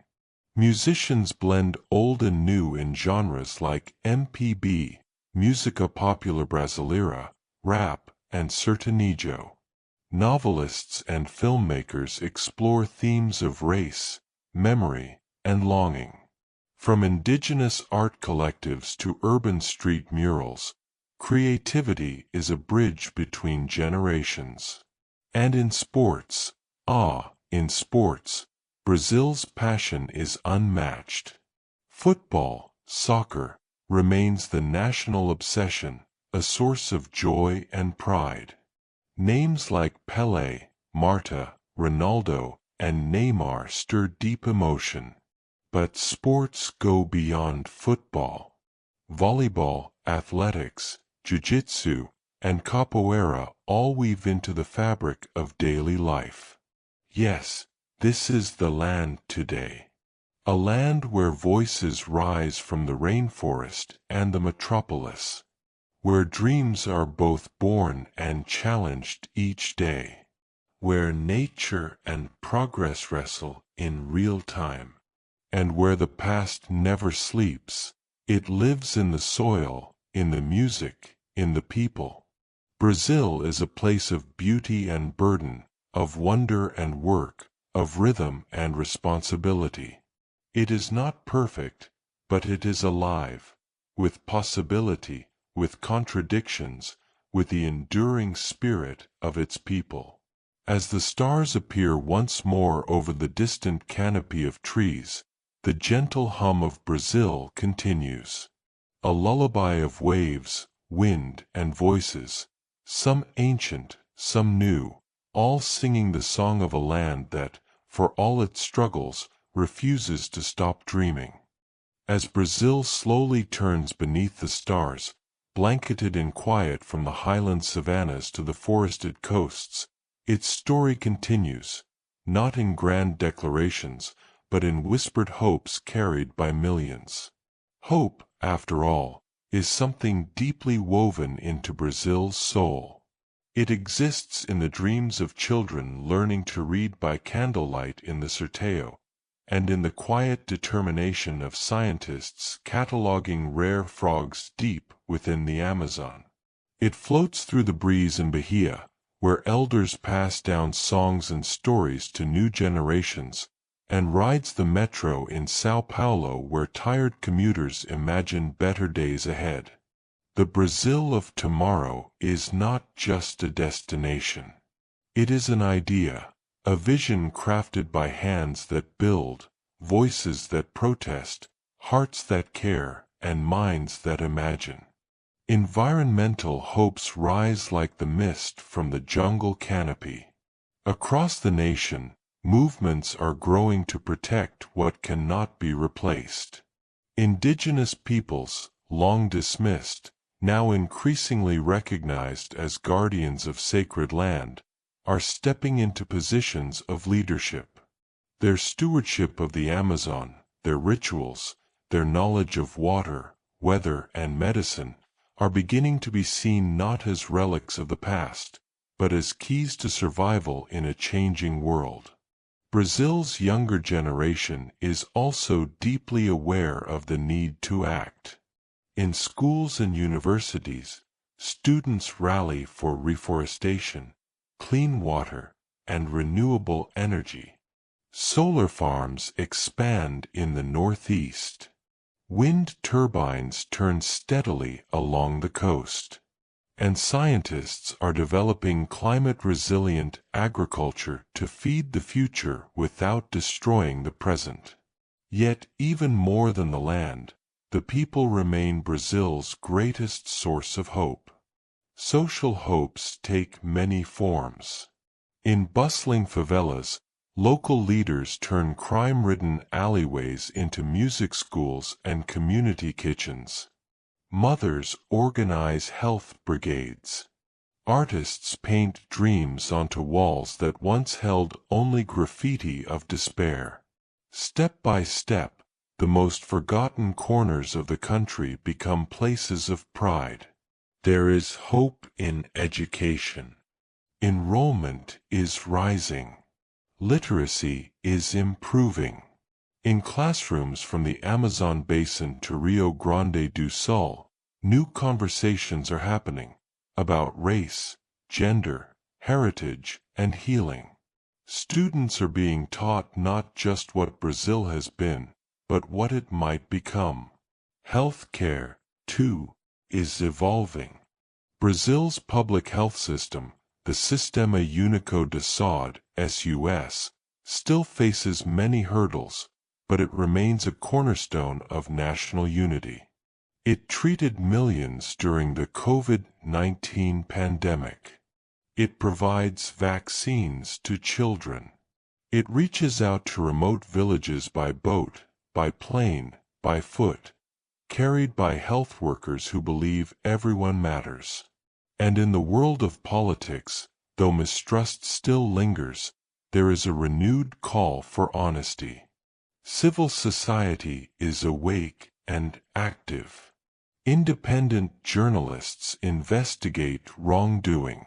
Musicians blend old and new in genres like MPB, música popular brasileira, rap, and sertanejo. Novelists and filmmakers explore themes of race, memory, and longing. From indigenous art collectives to urban street murals, creativity is a bridge between generations. And in sports, Brazil's passion is unmatched. Football, soccer, remains the national obsession, a source of joy and pride. Names like Pelé, Marta, Ronaldo, and Neymar stir deep emotion. But sports go beyond football. Volleyball, athletics, jiu-jitsu, and capoeira all weave into the fabric of daily life. Yes, this is the land today. A land where voices rise from the rainforest and the metropolis. Where dreams are both born and challenged each day. Where nature and progress wrestle in real time. And where the past never sleeps, it lives in the soil, in the music, in the people. Brazil is a place of beauty and burden, of wonder and work, of rhythm and responsibility. It is not perfect, but it is alive, with possibility, with contradictions, with the enduring spirit of its people. As the stars appear once more over the distant canopy of trees, the gentle hum of Brazil continues. A lullaby of waves, wind, and voices, some ancient, some new, all singing the song of a land that, for all its struggles, refuses to stop dreaming. As Brazil slowly turns beneath the stars, blanketed in quiet from the highland savannas to the forested coasts, its story continues, not in grand declarations, but in whispered hopes carried by millions. Hope, after all, is something deeply woven into Brazil's soul. It exists in the dreams of children learning to read by candlelight in the Certeo, and in the quiet determination of scientists cataloging rare frogs deep within the Amazon. It floats through the breeze in Bahia, where elders pass down songs and stories to new generations, and rides the metro in São Paulo, where tired commuters imagine better days ahead. The Brazil of tomorrow is not just a destination. It is an idea, a vision crafted by hands that build, voices that protest, hearts that care, and minds that imagine. Environmental hopes rise like the mist from the jungle canopy. Across the nation, movements are growing to protect what cannot be replaced. Indigenous peoples, long dismissed, now increasingly recognized as guardians of sacred land, are stepping into positions of leadership. Their stewardship of the Amazon, their rituals, their knowledge of water, weather, and medicine, are beginning to be seen not as relics of the past, but as keys to survival in a changing world. Brazil's younger generation is also deeply aware of the need to act. In schools and universities, students rally for reforestation, clean water, and renewable energy. Solar farms expand in the Northeast. Wind turbines turn steadily along the coast. And scientists are developing climate-resilient agriculture to feed the future without destroying the present. Yet, even more than the land, the people remain Brazil's greatest source of hope. Social hopes take many forms. In bustling favelas, local leaders turn crime-ridden alleyways into music schools and community kitchens. Mothers organize health brigades. Artists paint dreams onto walls that once held only graffiti of despair. Step by step, the most forgotten corners of the country become places of pride. There is hope in education. Enrollment is rising. Literacy is improving. In classrooms from the Amazon basin to Rio Grande do Sul, new conversations are happening about race, gender, heritage, and healing. Students are being taught not just what Brazil has been, but what it might become. Healthcare, too, is evolving. Brazil's public health system, the Sistema Único de Saúde (SUS), still faces many hurdles, but it remains a cornerstone of national unity. It treated millions during the COVID-19 pandemic. It provides vaccines to children. It reaches out to remote villages by boat, by plane, by foot, carried by health workers who believe everyone matters. And in the world of politics, though mistrust still lingers, there is a renewed call for honesty. Civil society is awake and active. Independent journalists investigate wrongdoing.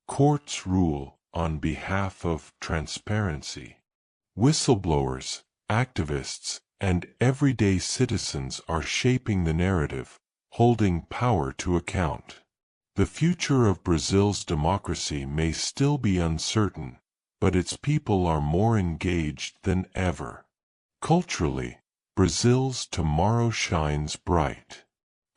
Courts rule on behalf of transparency. Whistleblowers, activists, and everyday citizens are shaping the narrative, holding power to account. The future of Brazil's democracy may still be uncertain, but its people are more engaged than ever. Culturally, Brazil's tomorrow shines bright.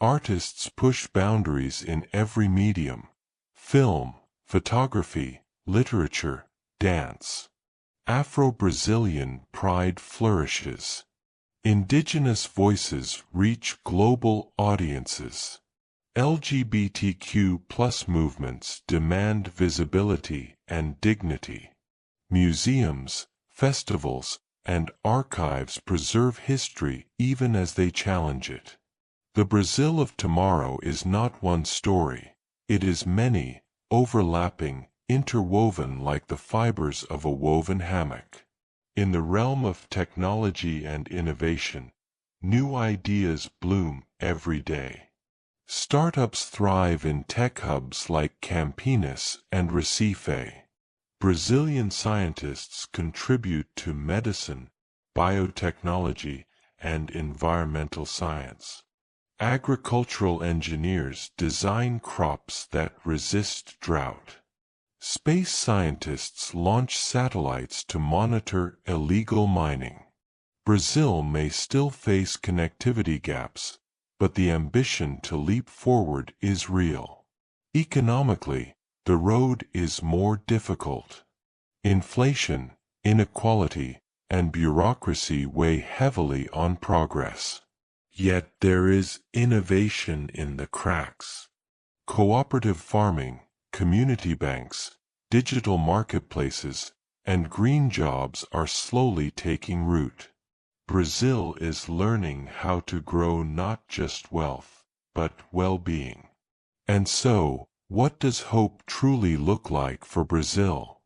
Artists push boundaries in every medium: film, photography, literature, dance. Afro-Brazilian pride flourishes. Indigenous voices reach global audiences. LGBTQ+ movements demand visibility and dignity. Museums, festivals, and archives preserve history even as they challenge it. The Brazil of tomorrow is not one story, it is many, overlapping, interwoven like the fibers of a woven hammock. In the realm of technology and innovation, new ideas bloom every day. Startups thrive in tech hubs like Campinas and Recife. Brazilian scientists contribute to medicine, biotechnology, and environmental science. Agricultural engineers design crops that resist drought. Space scientists launch satellites to monitor illegal mining. Brazil may still face connectivity gaps, but the ambition to leap forward is real. Economically, the road is more difficult. Inflation, inequality, and bureaucracy weigh heavily on progress. Yet there is innovation in the cracks. Cooperative farming, community banks, digital marketplaces, and green jobs are slowly taking root. Brazil is learning how to grow not just wealth, but well-being. And so, what does hope truly look like for Brazil?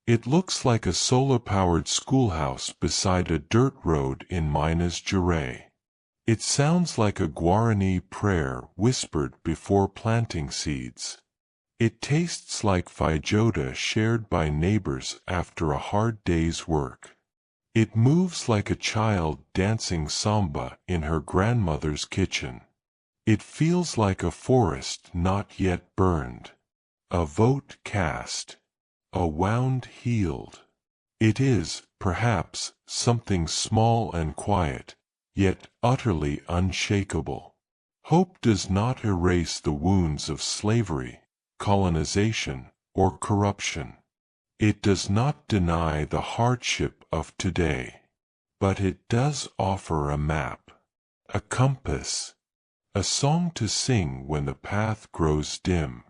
It looks like a solar-powered schoolhouse beside a dirt road in Minas Gerais. It sounds like a Guarani prayer whispered before planting seeds. It tastes like feijoada shared by neighbors after a hard day's work. It moves like a child dancing samba in her grandmother's kitchen. It feels like a forest not yet burned, a vote cast, a wound healed. It is, perhaps, something small and quiet, yet utterly unshakable. Hope does not erase the wounds of slavery, colonization, or corruption. It does not deny the hardship of today, but it does offer a map, a compass, a song to sing when the path grows dim.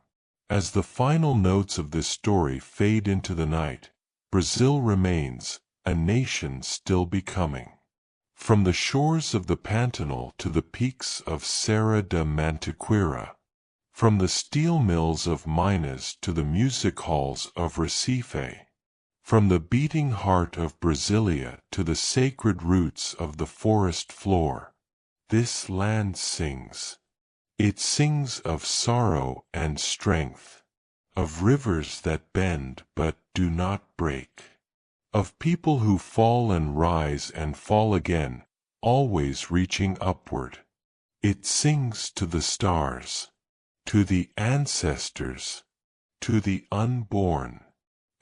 As the final notes of this story fade into the night, Brazil remains, a nation still becoming. From the shores of the Pantanal to the peaks of Serra da Mantiqueira, from the steel mills of Minas to the music halls of Recife, from the beating heart of Brasilia to the sacred roots of the forest floor, this land sings. It sings of sorrow and strength, of rivers that bend but do not break, of people who fall and rise and fall again, always reaching upward. It sings to the stars, to the ancestors, to the unborn.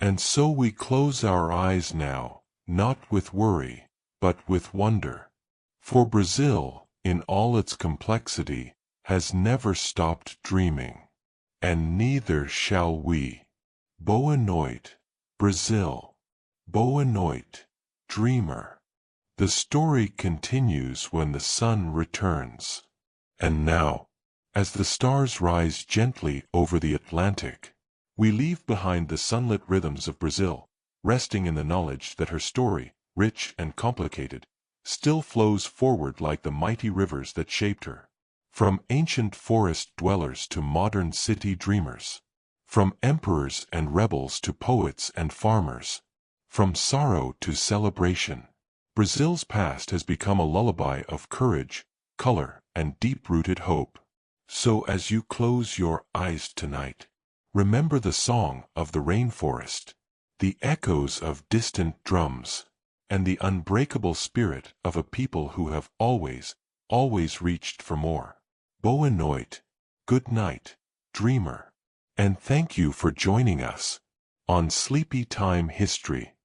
And so we close our eyes now, not with worry, but with wonder. For Brazil, in all its complexity, has never stopped dreaming. And neither shall we. Boa noite, Brazil. Boa noite, dreamer. The story continues when the sun returns. And now, as the stars rise gently over the Atlantic, we leave behind the sunlit rhythms of Brazil, resting in the knowledge that her story, rich and complicated, still flows forward like the mighty rivers that shaped her. From ancient forest dwellers to modern city dreamers, from emperors and rebels to poets and farmers, from sorrow to celebration, Brazil's past has become a lullaby of courage, color, and deep-rooted hope. So as you close your eyes tonight, remember the song of the rainforest, the echoes of distant drums, and the unbreakable spirit of a people who have always reached for more. Boa noite, good night, dreamer, and thank you for joining us on Sleepy Time History.